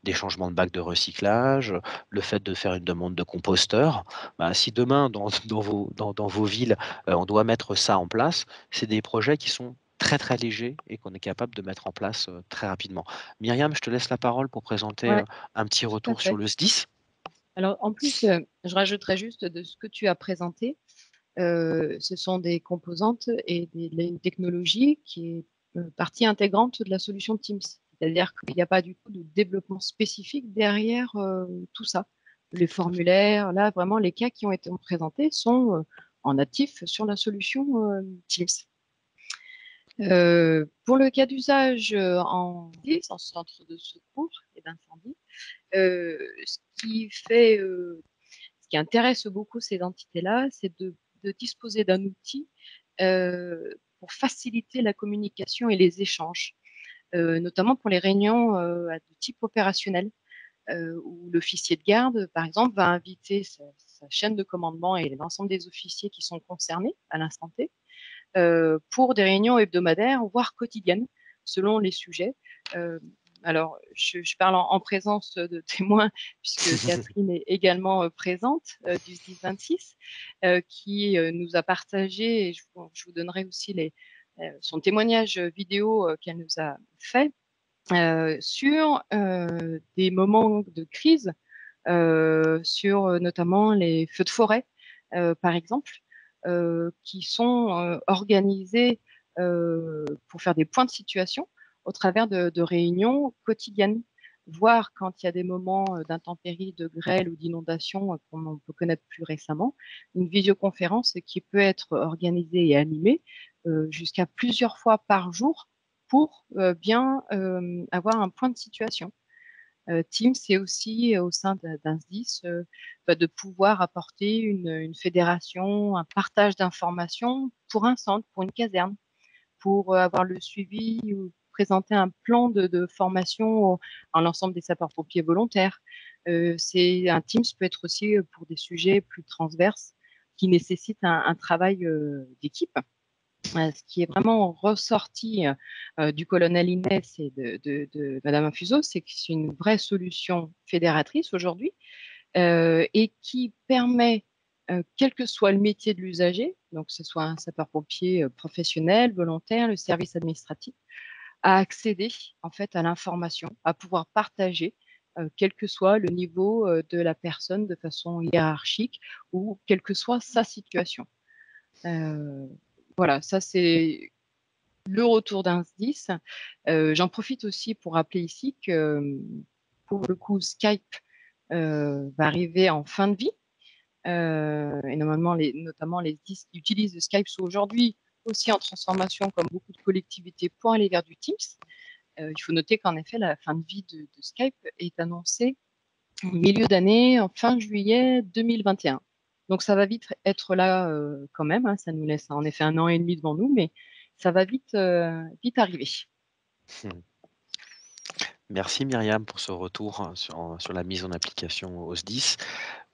des changements de bacs de recyclage, le fait de faire une demande de composteur. Bah, si demain dans vos villes, on doit mettre ça en place, c'est des projets qui sont très, très légers et qu'on est capable de mettre en place, très rapidement. Myriam, je te laisse la parole pour présenter, Ouais, un petit tout à retour sur fait. le SDIS. Alors en plus, je rajouterais juste de ce que tu as présenté, ce sont des composantes et une technologie qui est, partie intégrante de la solution Teams. C'est-à-dire qu'il n'y a pas du tout de développement spécifique derrière, tout ça. Les Tout à fait. formulaires, là, vraiment, les cas qui ont été présentés sont, en natif sur la solution, Teams. Pour le cas d'usage, en SDIS, en centre de secours et d'incendie, ce qui fait, ce qui intéresse beaucoup ces entités-là, c'est de disposer d'un outil, pour faciliter la communication et les échanges, notamment pour les réunions, de type opérationnel, où l'officier de garde, par exemple, va inviter sa chaîne de commandement et l'ensemble des officiers qui sont concernés à l'instant T, pour des réunions hebdomadaires, voire quotidiennes, selon les sujets. Euh, alors, je parle en présence de témoins, puisque Catherine est également présente du SDIS 26, qui nous a partagé, et je vous donnerai aussi son témoignage vidéo qu'elle nous a fait, sur des moments de crise, sur notamment les feux de forêt, par exemple, qui sont organisés pour faire des points de situation au travers de réunions quotidiennes, voire quand il y a des moments d'intempéries, de grêle ou d'inondation, comme on peut connaître plus récemment, une visioconférence qui peut être organisée et animée jusqu'à plusieurs fois par jour pour bien avoir un point de situation. Teams, c'est aussi au sein d'un SDIS de pouvoir apporter une fédération, un partage d'informations pour un centre, pour une caserne, pour avoir le suivi ou présenter un plan de formation à l'ensemble des sapeurs-pompiers volontaires. Un Teams peut être aussi pour des sujets plus transverses qui nécessitent un travail d'équipe. Ce qui est vraiment ressorti du colonel Inès et de Madame Infuso, c'est que c'est une vraie solution fédératrice aujourd'hui et qui permet, quel que soit le métier de l'usager, donc que ce soit un sapeur-pompier professionnel, volontaire, le service administratif, à accéder en fait à l'information, à pouvoir partager, quel que soit le niveau de la personne de façon hiérarchique ou quelle que soit sa situation. Voilà, ça c'est le retour d'un SDIS. J'en profite aussi pour rappeler ici que, pour le coup, Skype va arriver en fin de vie. Et normalement, notamment les SDIS qui utilisent Skype sont aujourd'hui aussi en transformation, comme beaucoup de collectivités, pour aller vers du Teams. Il faut noter qu'en effet, la fin de vie de Skype est annoncée en milieu d'année, en fin juillet 2021. Donc ça va vite être là quand même, hein, ça nous laisse en effet 1 an et demi devant nous, mais ça va vite, vite arriver. Mmh. Merci Myriam pour ce retour sur la mise en application au SDIS.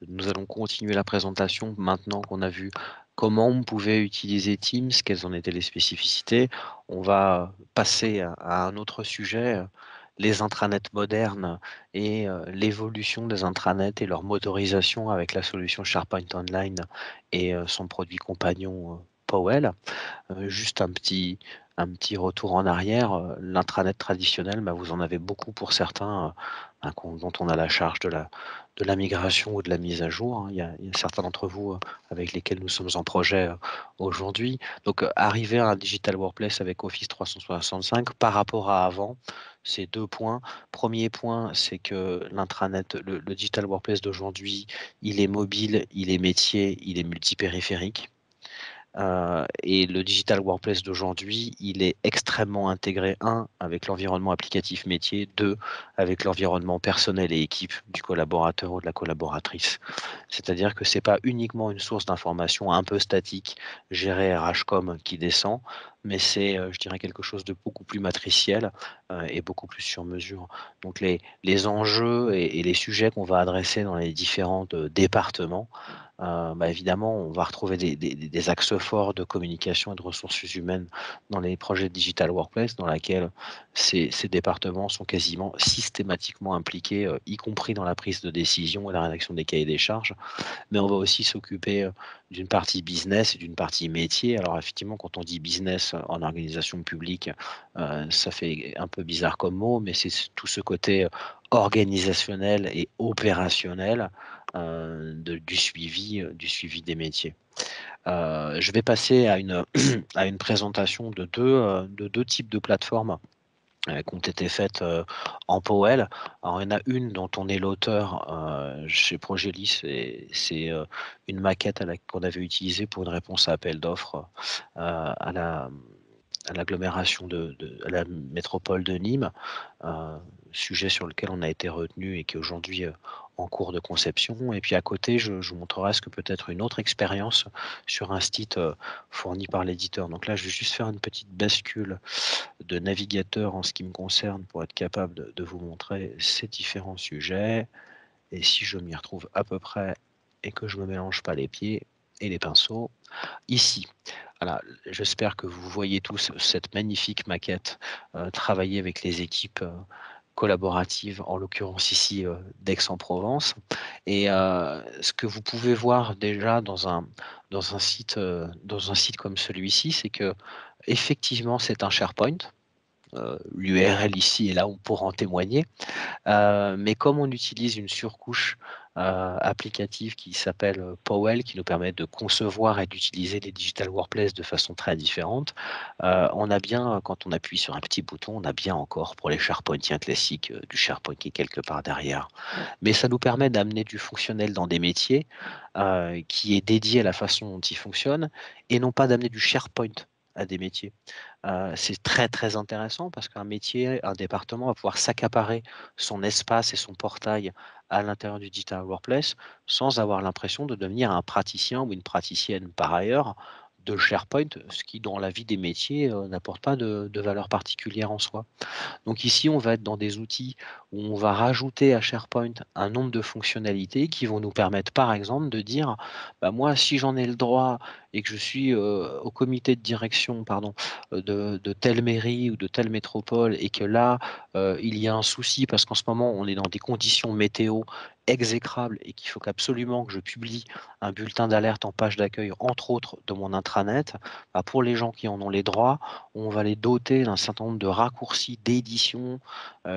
Nous allons continuer la présentation maintenant qu'on a vu comment on pouvait utiliser Teams, quelles en étaient les spécificités. On va passer à un autre sujet, les intranets modernes et l'évolution des intranets et leur motorisation avec la solution SharePoint Online et son produit compagnon Powell. Juste un petit retour en arrière, l'intranet traditionnel, vous en avez beaucoup pour certains, dont on a la charge de la migration ou de la mise à jour, hein. Il y a certains d'entre vous, avec lesquels nous sommes en projet, aujourd'hui. Donc, arriver à un digital workplace avec Office 365 par rapport à avant, c'est 2 points. Premier point, c'est que l'intranet, le digital workplace d'aujourd'hui, il est mobile, il est métier, il est multipériphérique. Et le digital workplace d'aujourd'hui, il est extrêmement intégré, 1, avec l'environnement applicatif métier, 2, avec l'environnement personnel et équipe du collaborateur ou de la collaboratrice. C'est-à-dire que c'est pas uniquement une source d'information un peu statique, gérée RH-com qui descend, mais c'est, je dirais, quelque chose de beaucoup plus matriciel et beaucoup plus sur mesure. Donc les enjeux et les sujets qu'on va adresser dans les différents départements, évidemment, on va retrouver des axes forts de communication et de ressources humaines dans les projets de digital workplace, dans lesquels ces départements sont quasiment systématiquement impliqués, y compris dans la prise de décision et la rédaction des cahiers des charges. Mais on va aussi s'occuper d'une partie business et d'une partie métier. Alors effectivement, quand on dit business en organisation publique, ça fait un peu bizarre comme mot, mais c'est tout ce côté organisationnel et opérationnel du suivi des métiers. Je vais passer à une à une présentation de deux types de plateformes qui ont été faites en Powell. Alors, il y en a une dont on est l'auteur chez Progelis, et c'est une maquette qu'on avait utilisée pour une réponse à appel d'offres à l'agglomération à la métropole de Nîmes, sujet sur lequel on a été retenu et qui est aujourd'hui en cours de conception. Et puis à côté, je vous montrerai ce que peut être une autre expérience sur un site fourni par l'éditeur. Donc là, je vais juste faire une petite bascule de navigateur en ce qui me concerne pour être capable de vous montrer ces différents sujets. Et si je m'y retrouve à peu près et que je ne me mélange pas les pieds et les pinceaux, ici. Voilà, j'espère que vous voyez tous cette magnifique maquette travaillée avec les équipes collaboratives, en l'occurrence ici d'Aix-en-Provence. Et ce que vous pouvez voir déjà dans un site comme celui-ci, c'est que effectivement c'est un SharePoint. L'URL ici est là, on pourra en témoigner. Mais comme on utilise une surcouche applicative qui s'appelle Powell, qui nous permet de concevoir et d'utiliser les digital workplace de façon très différente, on a bien, quand on appuie sur un petit bouton, on a bien encore pour les SharePointiens classiques du SharePoint qui est quelque part derrière. Mais ça nous permet d'amener du fonctionnel dans des métiers qui est dédié à la façon dont ils fonctionnent et non pas d'amener du SharePoint à des métiers. C'est très très intéressant parce qu'un métier, un département va pouvoir s'accaparer son espace et son portail à l'intérieur du digital workplace sans avoir l'impression de devenir un praticien ou une praticienne par ailleurs de SharePoint, ce qui dans la vie des métiers n'apporte pas de valeur particulière en soi. Donc ici, on va être dans des outils où on va rajouter à SharePoint un nombre de fonctionnalités qui vont nous permettre, par exemple, de dire, moi, si j'en ai le droit et que je suis au comité de direction, de telle mairie ou de telle métropole, et que là, il y a un souci parce qu'en ce moment, on est dans des conditions météo exécrables et qu'il faut absolument que je publie un bulletin d'alerte en page d'accueil, entre autres, de mon intranet, pour les gens qui en ont les droits, on va les doter d'un certain nombre de raccourcis d'édition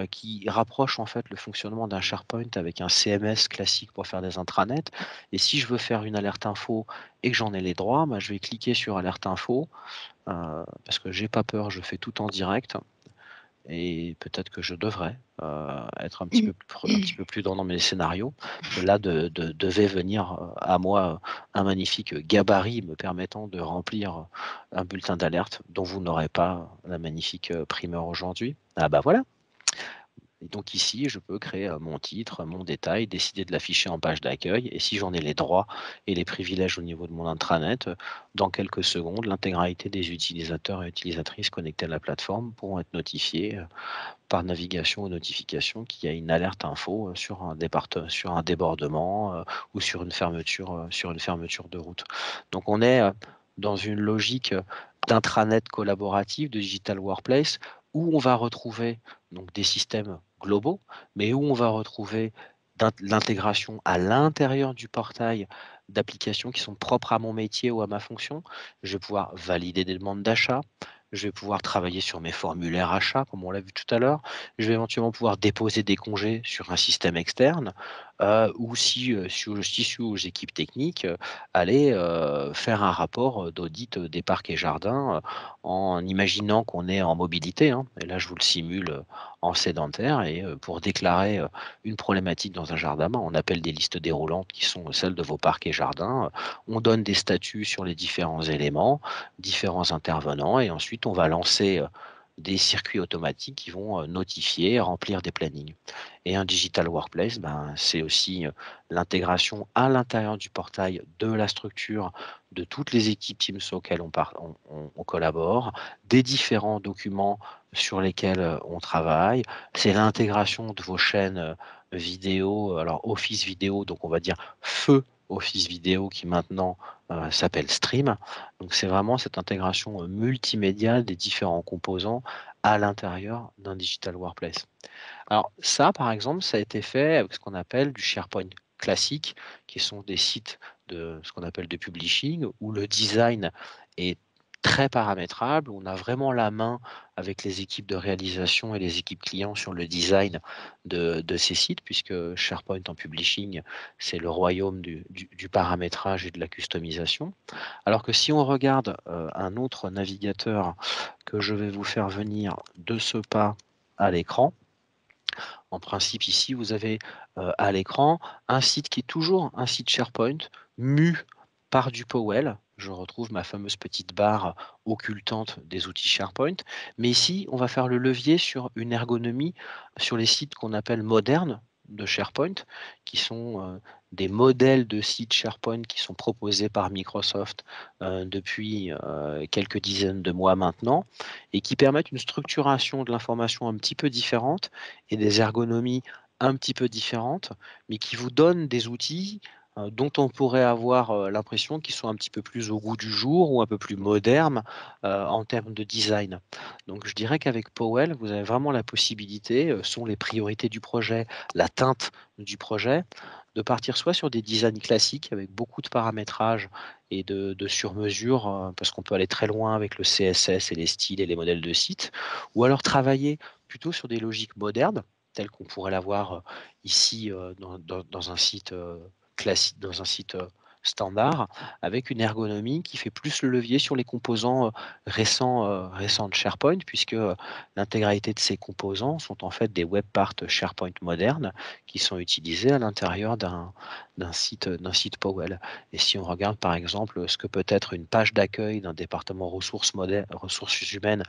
qui rapprochent en fait le fonctionnement d'un SharePoint avec un CMS classique pour faire des intranets. Et si je veux faire une alerte info et que j'en ai les droits, je vais cliquer sur alerte info parce que j'ai pas peur, je fais tout en direct. Et peut-être que je devrais être un petit peu plus dans mes scénarios. Là, devait venir à moi un magnifique gabarit me permettant de remplir un bulletin d'alerte dont vous n'aurez pas la magnifique primeur aujourd'hui. Ah bah voilà. Et donc ici, je peux créer mon titre, mon détail, décider de l'afficher en page d'accueil. Et si j'en ai les droits et les privilèges au niveau de mon intranet, dans quelques secondes, l'intégralité des utilisateurs et utilisatrices connectés à la plateforme pourront être notifiés par navigation ou notification qu'il y a une alerte info sur un débordement ou sur une fermeture de route. Donc on est dans une logique d'intranet collaboratif, de digital workplace, où on va retrouver donc des systèmes globaux, mais où on va retrouver l'intégration à l'intérieur du portail d'applications qui sont propres à mon métier ou à ma fonction. Je vais pouvoir valider des demandes d'achat. Je vais pouvoir travailler sur mes formulaires achats, comme on l'a vu tout à l'heure. Je vais éventuellement pouvoir déposer des congés sur un système externe, ou si je suis aux équipes techniques, aller faire un rapport d'audit des parcs et jardins en imaginant qu'on est en mobilité, hein. Et là, je vous le simule en sédentaire. Et pour déclarer une problématique dans un jardin, on appelle des listes déroulantes qui sont celles de vos parcs et jardins. On donne des statuts sur les différents éléments, différents intervenants, et ensuite on va lancer des circuits automatiques qui vont notifier, remplir des plannings. Et un digital workplace, c'est aussi l'intégration à l'intérieur du portail de la structure de toutes les équipes Teams auxquelles on collabore, des différents documents sur lesquels on travaille. C'est l'intégration de vos chaînes vidéo, alors Office Vidéo, donc on va dire feu Office Vidéo qui maintenant s'appelle Stream. Donc c'est vraiment cette intégration multimédia des différents composants à l'intérieur d'un digital workplace. Alors ça, par exemple, ça a été fait avec ce qu'on appelle du SharePoint classique, qui sont des sites de ce qu'on appelle de publishing, où le design est très paramétrable. On a vraiment la main avec les équipes de réalisation et les équipes clients sur le design de ces sites, puisque SharePoint en publishing, c'est le royaume du paramétrage et de la customisation. Alors que si on regarde un autre navigateur que je vais vous faire venir de ce pas à l'écran, en principe, ici, vous avez à l'écran un site qui est toujours un site SharePoint, mu par du Powell. Je retrouve ma fameuse petite barre occultante des outils SharePoint. Mais ici, on va faire le levier sur une ergonomie sur les sites qu'on appelle modernes de SharePoint, qui sont des modèles de sites SharePoint qui sont proposés par Microsoft depuis quelques dizaines de mois maintenant, et qui permettent une structuration de l'information un petit peu différente et des ergonomies un petit peu différentes, mais qui vous donnent des outils dont on pourrait avoir l'impression qu'ils sont un petit peu plus au goût du jour ou un peu plus modernes en termes de design. Donc je dirais qu'avec Powell, vous avez vraiment la possibilité, sont les priorités du projet, la teinte du projet, de partir soit sur des designs classiques avec beaucoup de paramétrage et de sur-mesure, parce qu'on peut aller très loin avec le CSS et les styles et les modèles de site, ou alors travailler plutôt sur des logiques modernes, telles qu'on pourrait l'avoir ici dans un site classique, dans un site standard, avec une ergonomie qui fait plus le levier sur les composants récents de SharePoint, puisque l'intégralité de ces composants sont en fait des web parts SharePoint modernes qui sont utilisés à l'intérieur d'un site Powell. Et si on regarde par exemple ce que peut être une page d'accueil d'un département ressources humaines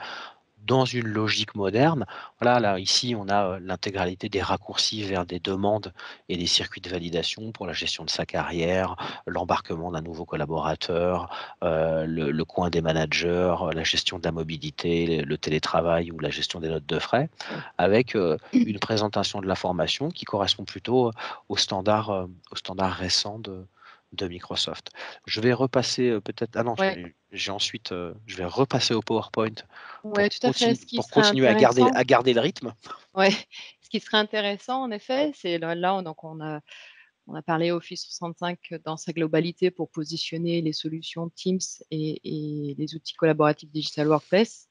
dans une logique moderne. Voilà, là, ici, on a l'intégralité des raccourcis vers des demandes et des circuits de validation pour la gestion de sa carrière, l'embarquement d'un nouveau collaborateur, le coin des managers, la gestion de la mobilité, le télétravail ou la gestion des notes de frais, avec une présentation de l'information qui correspond plutôt aux standards récents de Microsoft. Je vais repasser peut-être. Ah non, Ouais, j'ai ensuite. Je vais repasser au PowerPoint ouais, tout à fait. Ce qui pour serait continuer intéressant, à garder le rythme. ouais, ce qui serait intéressant, en effet, c'est là, donc on a parlé Office 65 dans sa globalité pour positionner les solutions Teams et les outils collaboratifs Digital Workplace.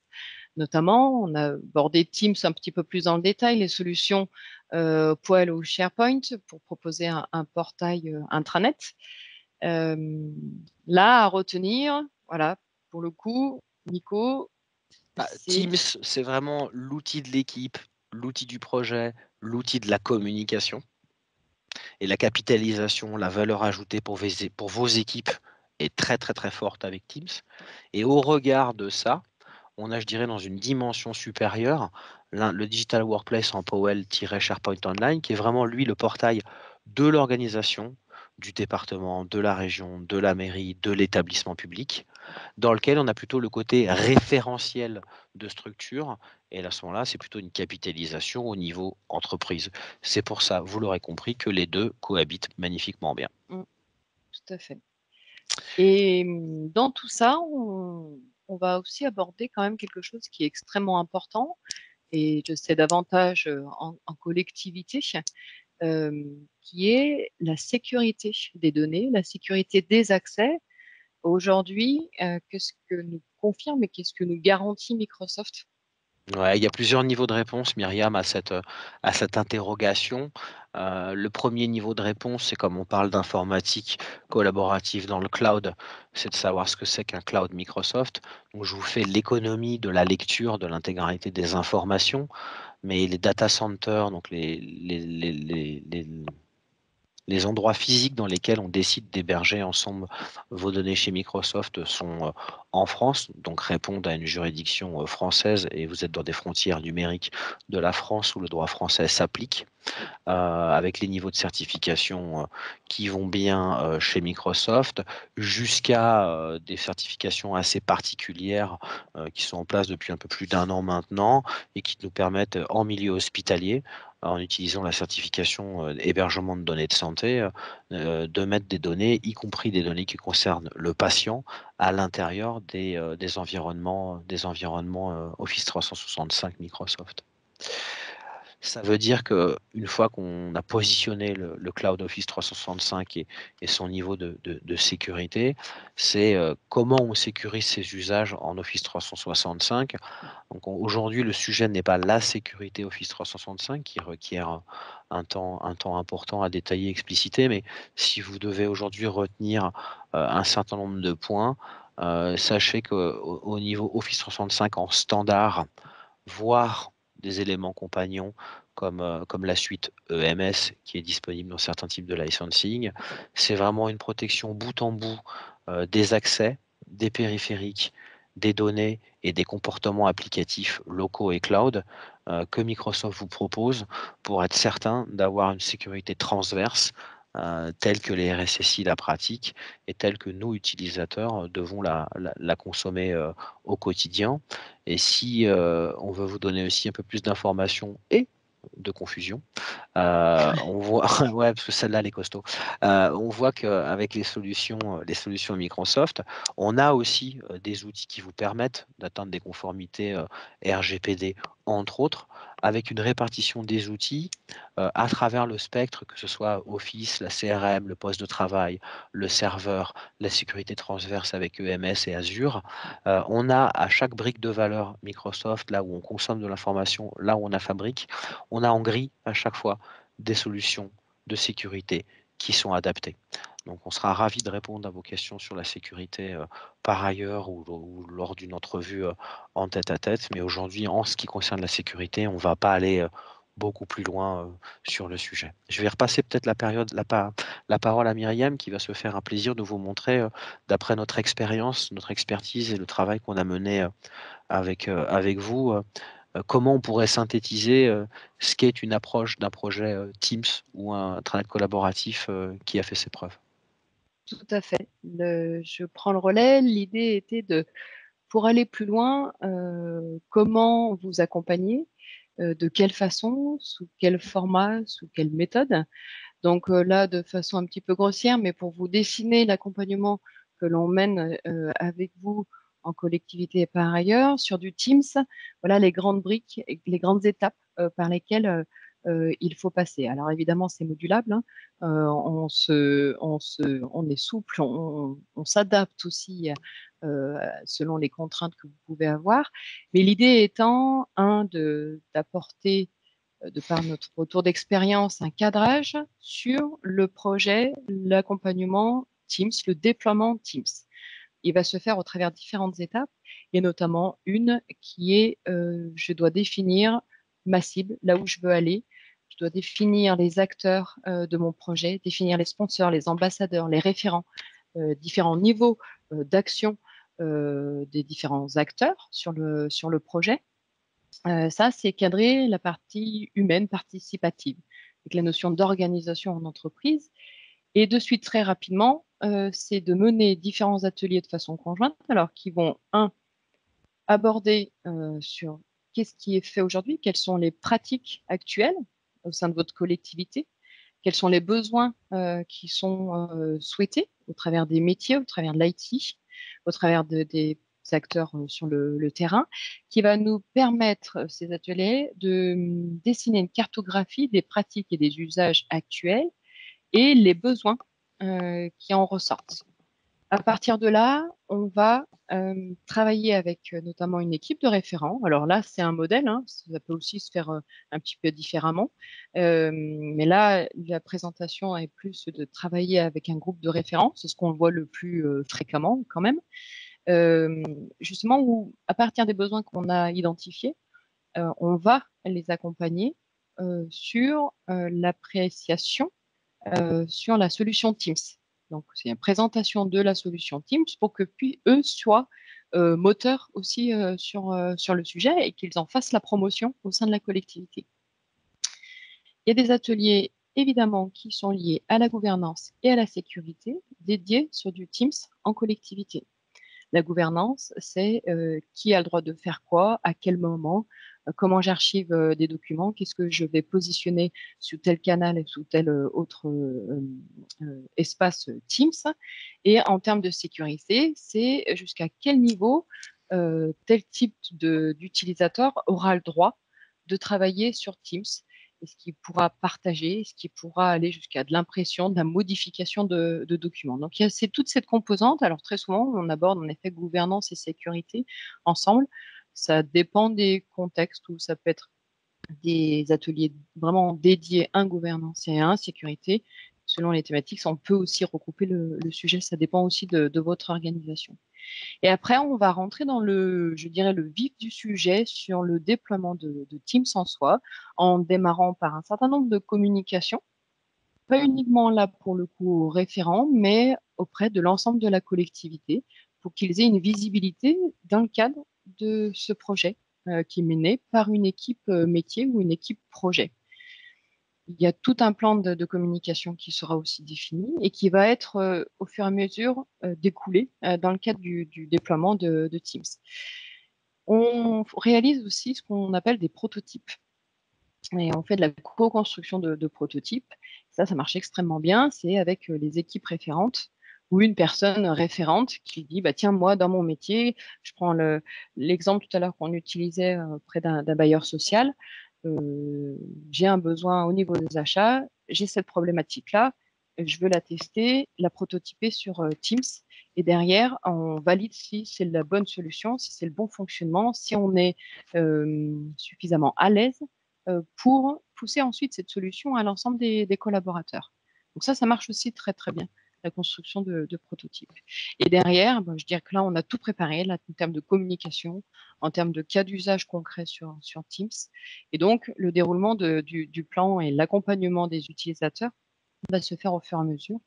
Notamment, on a abordé Teams un petit peu plus dans le détail, les solutions Poel ou SharePoint pour proposer un portail intranet. Là, à retenir, voilà, pour le coup, Nico, c'est Teams, c'est vraiment l'outil de l'équipe, l'outil du projet, l'outil de la communication. Et la capitalisation, la valeur ajoutée pour vos équipes est très très très forte avec Teams. Et au regard de ça, on a, je dirais, dans une dimension supérieure, le Digital Workplace en Powell-SharePoint Online, qui est vraiment, lui, le portail de l'organisation, du département, de la région, de la mairie, de l'établissement public, dans lequel on a plutôt le côté référentiel de structure. Et à ce moment-là, c'est plutôt une capitalisation au niveau entreprise. C'est pour ça, vous l'aurez compris, que les deux cohabitent magnifiquement bien. Tout à fait. Et dans tout ça, on va aussi aborder quand même quelque chose qui est extrêmement important, et je sais davantage en collectivité, qui est la sécurité des données, la sécurité des accès. Aujourd'hui, qu'est-ce que nous confirme et qu'est-ce que nous garantit Microsoft? Ouais, il y a plusieurs niveaux de réponse, Myriam, à cette interrogation. Le premier niveau de réponse, c'est comme on parle d'informatique collaborative dans le cloud, c'est de savoir ce que c'est qu'un cloud Microsoft. Donc, je vous fais l'économie de la lecture de l'intégralité des informations, mais les data centers, donc les endroits physiques dans lesquels on décide d'héberger ensemble vos données chez Microsoft sont en France, donc répondent à une juridiction française et vous êtes dans des frontières numériques de la France où le droit français s'applique, avec les niveaux de certification qui vont bien chez Microsoft, jusqu'à des certifications assez particulières qui sont en place depuis un peu plus d'un an maintenant et qui nous permettent en milieu hospitalier, en utilisant la certification hébergement de données de santé, de mettre des données, y compris des données qui concernent le patient, à l'intérieur des environnements Office 365 Microsoft. Ça veut dire qu'une fois qu'on a positionné le Cloud Office 365 et son niveau de sécurité, c'est comment on sécurise ces usages en Office 365. Donc aujourd'hui, le sujet n'est pas la sécurité Office 365 qui requiert un temps important à détailler, expliciter, mais si vous devez aujourd'hui retenir un certain nombre de points, sachez qu'au niveau Office 365 en standard, voire des éléments compagnons comme la suite EMS qui est disponible dans certains types de licensing. C'est vraiment une protection bout en bout des accès, des périphériques, des données et des comportements applicatifs locaux et cloud que Microsoft vous propose pour être certain d'avoir une sécurité transverse telle que les RSSI la pratiquent et telle que nous, utilisateurs, devons la consommer au quotidien. Et si on veut vous donner aussi un peu plus d'informations et de confusion, on voit, ouais, parce que celle-là, elle est costaud. On voit qu'avec les solutions Microsoft, on a aussi des outils qui vous permettent d'atteindre des conformités RGPD, entre autres, avec une répartition des outils à travers le spectre, que ce soit Office, la CRM, le poste de travail, le serveur, la sécurité transverse avec EMS et Azure. On a à chaque brique de valeur Microsoft, là où on consomme de l'information, là où on la fabrique, on a en gris à chaque fois des solutions de sécurité qui sont adaptées. Donc on sera ravi de répondre à vos questions sur la sécurité par ailleurs ou lors d'une entrevue en tête-à-tête. Mais aujourd'hui, en ce qui concerne la sécurité, on ne va pas aller beaucoup plus loin sur le sujet. Je vais repasser peut-être la parole à Myriam qui va se faire un plaisir de vous montrer, d'après notre expérience, notre expertise et le travail qu'on a mené avec vous, comment on pourrait synthétiser ce qu'est une approche d'un projet Teams ou un travail collaboratif qui a fait ses preuves. Tout à fait. Je prends le relais. L'idée était pour aller plus loin, comment vous accompagner, de quelle façon, sous quel format, sous quelle méthode. Donc là, de façon un petit peu grossière, mais pour vous dessiner l'accompagnement que l'on mène avec vous en collectivité et par ailleurs sur du Teams, voilà les grandes briques, et les grandes étapes par lesquelles il faut passer. Alors évidemment, c'est modulable, hein. On est souple, on s'adapte aussi selon les contraintes que vous pouvez avoir. Mais l'idée étant, d'apporter de par notre retour d'expérience, un cadrage sur le projet, l'accompagnement Teams, le déploiement Teams. Il va se faire au travers différentes étapes, et notamment une qui est, je dois définir ma cible, là où je veux aller. Je dois définir les acteurs de mon projet, définir les sponsors, les ambassadeurs, les référents, différents niveaux d'action des différents acteurs sur le projet. Ça, c'est cadrer la partie humaine participative, avec la notion d'organisation en entreprise. Et de suite, très rapidement, c'est de mener différents ateliers de façon conjointe, alors qui vont, aborder sur qu'est-ce qui est fait aujourd'hui, quelles sont les pratiques actuelles au sein de votre collectivité, quels sont les besoins qui sont souhaités au travers des métiers, au travers de l'IT, au travers des acteurs sur le terrain, qui va nous permettre, ces ateliers, de dessiner une cartographie des pratiques et des usages actuels et les besoins qui en ressortent. À partir de là, on va travailler avec notamment une équipe de référents. Alors là, c'est un modèle, hein, ça peut aussi se faire un petit peu différemment. Mais là, la présentation est plus de travailler avec un groupe de référents. C'est ce qu'on voit le plus fréquemment quand même. Justement, où à partir des besoins qu'on a identifiés, on va les accompagner sur l'appréciation sur la solution Teams. Donc, c'est une présentation de la solution Teams pour que puis eux soient moteurs aussi sur le sujet et qu'ils en fassent la promotion au sein de la collectivité. Il y a des ateliers évidemment qui sont liés à la gouvernance et à la sécurité dédiés sur du Teams en collectivité. La gouvernance, c'est qui a le droit de faire quoi, à quel moment, comment j'archive des documents, qu'est-ce que je vais positionner sous tel canal et sous tel autre espace Teams. Et en termes de sécurité, c'est jusqu'à quel niveau tel type d'utilisateur aura le droit de travailler sur Teams. Est-ce qu'il pourra partager? Est-ce qu'il pourra aller jusqu'à de l'impression, de la modification de documents? Donc, c'est toute cette composante. Alors, très souvent, on aborde en effet gouvernance et sécurité ensemble. Ça dépend des contextes où ça peut être des ateliers vraiment dédiés à gouvernance et à sécurité. Selon les thématiques, on peut aussi regrouper le sujet. Ça dépend aussi de votre organisation. Et après, on va rentrer dans je dirais, le vif du sujet sur le déploiement de Teams en soi, en démarrant par un certain nombre de communications, pas uniquement là pour le coup aux référents, mais auprès de l'ensemble de la collectivité, pour qu'ils aient une visibilité dans le cadre de ce projet qui est mené par une équipe métier ou une équipe projet. Il y a tout un plan de communication qui sera aussi défini et qui va être au fur et à mesure découlé dans le cadre du déploiement de Teams. On réalise aussi ce qu'on appelle des prototypes. Et on fait de la co-construction de prototypes. Ça marche extrêmement bien. C'est avec les équipes référentes ou une personne référente qui dit, bah, tiens, moi, dans mon métier, je prends l'exemple tout à l'heure qu'on utilisait auprès d'un bailleur social. J'ai un besoin au niveau des achats, j'ai cette problématique-là, je veux la tester, la prototyper sur Teams, et derrière, on valide si c'est la bonne solution, si c'est le bon fonctionnement, si on est suffisamment à l'aise pour pousser ensuite cette solution à l'ensemble des collaborateurs. Donc ça marche aussi très, très bien, la construction de prototypes. Et derrière, je dirais que là, on a tout préparé là, en termes de communication, en termes de cas d'usage concret sur Teams. Et donc, le déroulement du plan et l'accompagnement des utilisateurs va se faire au fur et à mesure,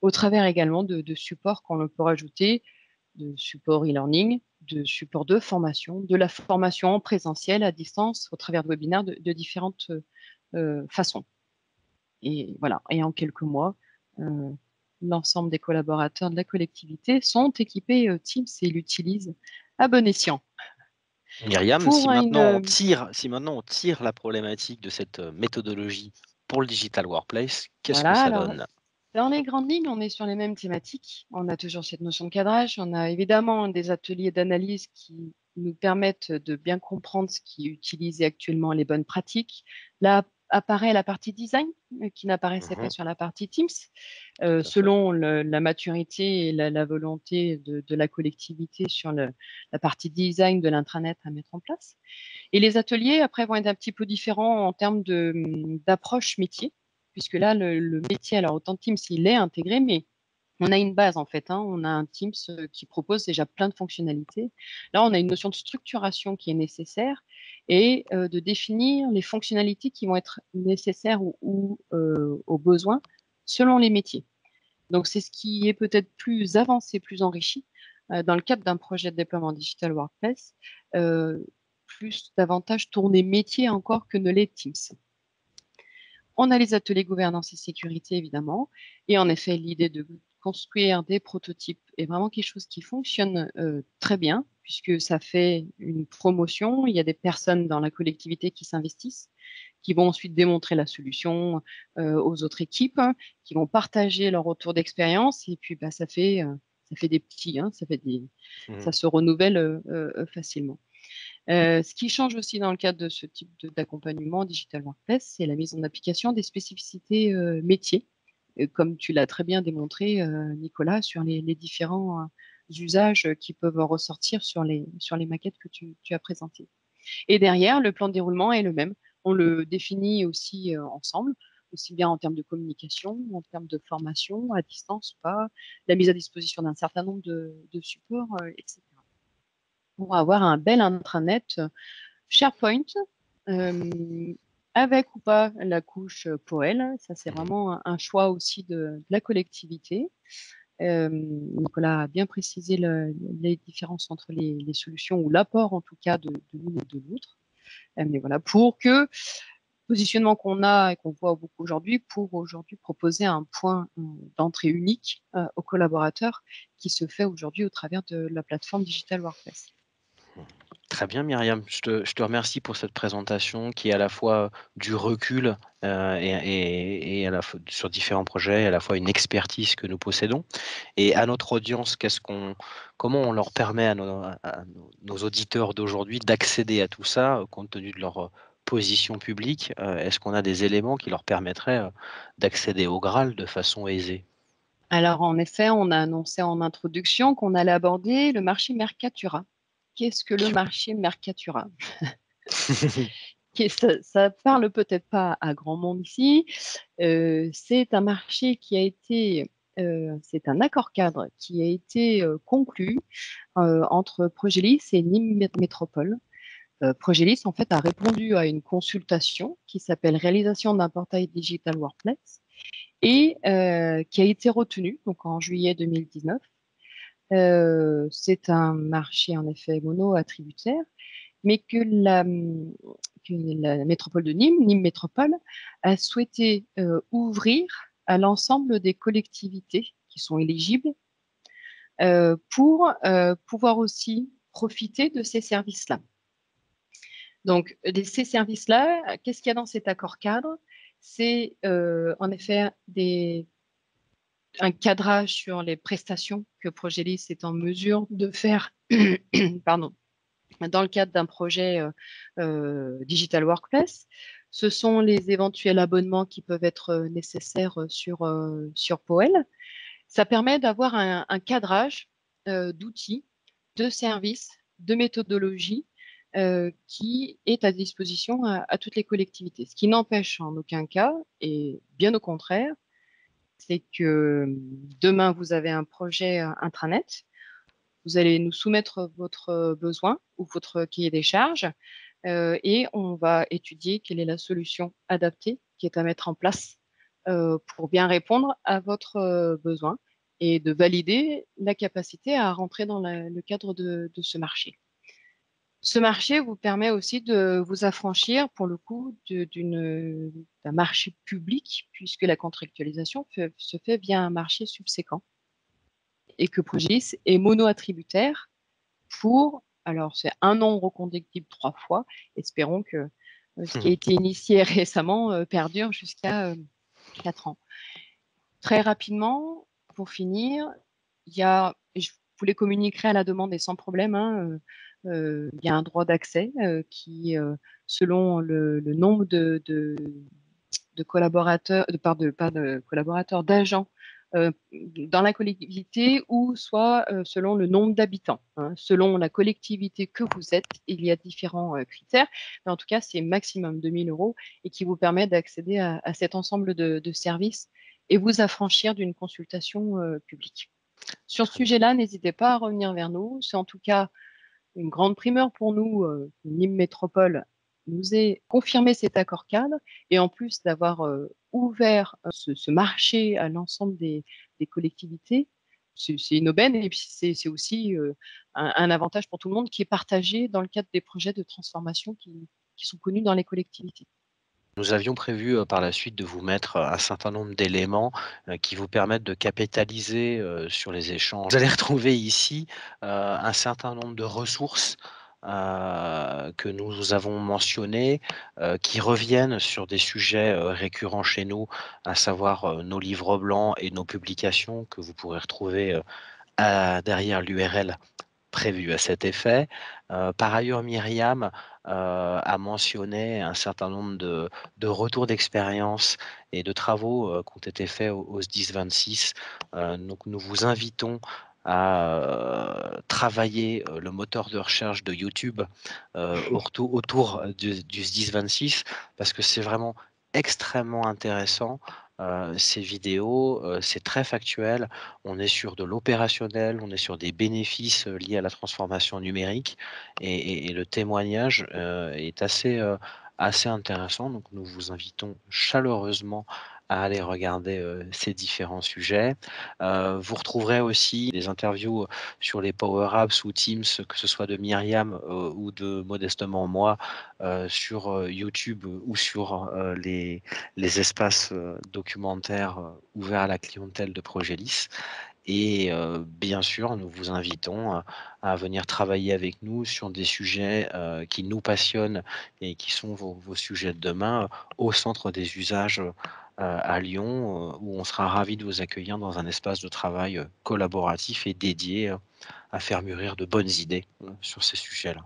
au travers également de supports qu'on peut rajouter, de support e-learning, de support de formation, de la formation en présentiel, à distance, au travers de webinaires de différentes façons. Et voilà, et en quelques mois, l'ensemble des collaborateurs de la collectivité sont équipés Teams et l'utilisent à bon escient. Myriam, si maintenant on tire la problématique de cette méthodologie pour le Digital Workplace, qu'est-ce que ça donne? Dans les grandes lignes, on est sur les mêmes thématiques. On a toujours cette notion de cadrage. On a évidemment des ateliers d'analyse qui nous permettent de bien comprendre ce qui est utilisé actuellement, les bonnes pratiques. Là apparaît la partie design qui n'apparaissait pas sur la partie Teams, selon la maturité et la volonté de la collectivité sur la partie design de l'intranet à mettre en place. Et les ateliers, après, vont être un petit peu différents en termes d'approche métier, puisque là, le métier, alors autant Teams, il est intégré, mais on a une base en fait. On a un Teams qui propose déjà plein de fonctionnalités. Là, on a une notion de structuration qui est nécessaire et de définir les fonctionnalités qui vont être nécessaires ou aux besoins selon les métiers. Donc, c'est ce qui est peut-être plus avancé, plus enrichi dans le cadre d'un projet de déploiement Digital Workplace, plus davantage tourné métier encore que ne l'est Teams. On a les ateliers gouvernance et sécurité, évidemment. Et en effet, l'idée de construire des prototypes est vraiment quelque chose qui fonctionne très bien, puisque ça fait une promotion. Il y a des personnes dans la collectivité qui s'investissent, qui vont ensuite démontrer la solution aux autres équipes, qui vont partager leur retour d'expérience. Et puis, ça fait ça fait des petits, hein, Mmh. ça se renouvelle facilement. Ce qui change aussi dans le cadre de ce type d'accompagnement Digital Workplace, c'est la mise en application des spécificités métiers, comme tu l'as très bien démontré, Nicolas, sur les différents usages qui peuvent ressortir sur les maquettes que tu as présentées. Et derrière, le plan de déroulement est le même. On le définit aussi ensemble, aussi bien en termes de communication, en termes de formation, à distance ou pas, la mise à disposition d'un certain nombre de supports, etc. Pour avoir un bel intranet SharePoint, avec ou pas la couche Poel. Ça, c'est vraiment un choix aussi de la collectivité. Nicolas a bien précisé les différences entre les solutions ou l'apport en tout cas de l'une et de l'autre. Mais voilà, pour que positionnement qu'on a et qu'on voit beaucoup aujourd'hui, pour aujourd'hui proposer un point d'entrée unique aux collaborateurs qui se fait aujourd'hui au travers de la plateforme Digital Workplace. Très bien Myriam, je te remercie pour cette présentation qui est à la fois du recul et à la fois sur différents projets, à la fois une expertise que nous possédons. Et à notre audience, comment on leur permet à nos auditeurs d'aujourd'hui d'accéder à tout ça, compte tenu de leur position publique? Est-ce qu'on a des éléments qui leur permettraient d'accéder au Graal de façon aisée? Alors, en effet, on a annoncé en introduction qu'on allait aborder le marché Mercatura. Qu'est-ce que le marché Mercatura? Ça parle peut-être pas à grand monde ici. C'est un marché qui a été, c'est un accord cadre qui a été conclu entre Progelis et Nîmes Métropole. Progelis, en fait, a répondu à une consultation qui s'appelle Réalisation d'un portail Digital Workplace et qui a été retenu donc en juillet 2019. C'est un marché en effet mono-attributaire, mais que la métropole de Nîmes, Nîmes Métropole, a souhaité ouvrir à l'ensemble des collectivités qui sont éligibles pour pouvoir aussi profiter de ces services-là. Donc, ces services-là, qu'est-ce qu'il y a dans cet accord cadre? C'est en effet un cadrage sur les prestations que Progelis est en mesure de faire pardon, dans le cadre d'un projet Digital Workplace. Ce sont les éventuels abonnements qui peuvent être nécessaires sur Poel. Ça permet d'avoir un cadrage d'outils, de services, de méthodologies qui est à disposition à toutes les collectivités. Ce qui n'empêche en aucun cas, et bien au contraire, c'est que demain, vous avez un projet intranet, vous allez nous soumettre votre besoin ou votre cahier des charges et on va étudier quelle est la solution adaptée qui est à mettre en place pour bien répondre à votre besoin et de valider la capacité à rentrer dans le cadre de ce marché. Ce marché vous permet aussi de vous affranchir, pour le coup, d'un marché public, puisque la contractualisation se fait via un marché subséquent et que Progis est mono-attributaire pour, alors c'est un nom reconductible 3 fois, espérons que ce qui a été initié récemment perdure jusqu'à 4 ans. Très rapidement, pour finir, je vous les communiquerai à la demande et sans problème, hein, il y a un droit d'accès qui, selon le nombre de collaborateurs, d'agents dans la collectivité ou soit selon le nombre d'habitants. Hein. Selon la collectivité que vous êtes, il y a différents critères, mais en tout cas, c'est maximum 2 000 € et qui vous permet d'accéder à cet ensemble de services et vous affranchir d'une consultation publique. Sur ce sujet-là, n'hésitez pas à revenir vers nous. C'est en tout cas une grande primeur pour nous. Nîmes Métropole nous ait confirmé cet accord cadre et en plus d'avoir ouvert ce marché à l'ensemble des collectivités, c'est une aubaine et puis c'est aussi un avantage pour tout le monde qui est partagé dans le cadre des projets de transformation qui sont connus dans les collectivités. Nous avions prévu par la suite de vous mettre un certain nombre d'éléments qui vous permettent de capitaliser sur les échanges. Vous allez retrouver ici un certain nombre de ressources que nous avons mentionnées, qui reviennent sur des sujets récurrents chez nous, à savoir nos livres blancs et nos publications que vous pourrez retrouver derrière l'URL prévu à cet effet. Par ailleurs, Myriam a mentionné un certain nombre de retours d'expérience et de travaux qui ont été faits au SDIS 26. Donc nous vous invitons à travailler le moteur de recherche de YouTube autour du SDIS 26 parce que c'est vraiment extrêmement intéressant. Ces vidéos, c'est très factuel. On est sur de l'opérationnel, on est sur des bénéfices liés à la transformation numérique et le témoignage est assez intéressant. Donc nous vous invitons chaleureusement à aller regarder ces différents sujets. Vous retrouverez aussi des interviews sur les Power Apps ou Teams, que ce soit de Myriam ou de modestement moi, sur YouTube ou sur les espaces documentaires ouverts à la clientèle de Progélis. Et bien sûr, nous vous invitons à venir travailler avec nous sur des sujets qui nous passionnent et qui sont vos sujets de demain au centre des usages à Lyon, où on sera ravis de vous accueillir dans un espace de travail collaboratif et dédié à faire mûrir de bonnes idées sur ces sujets-là.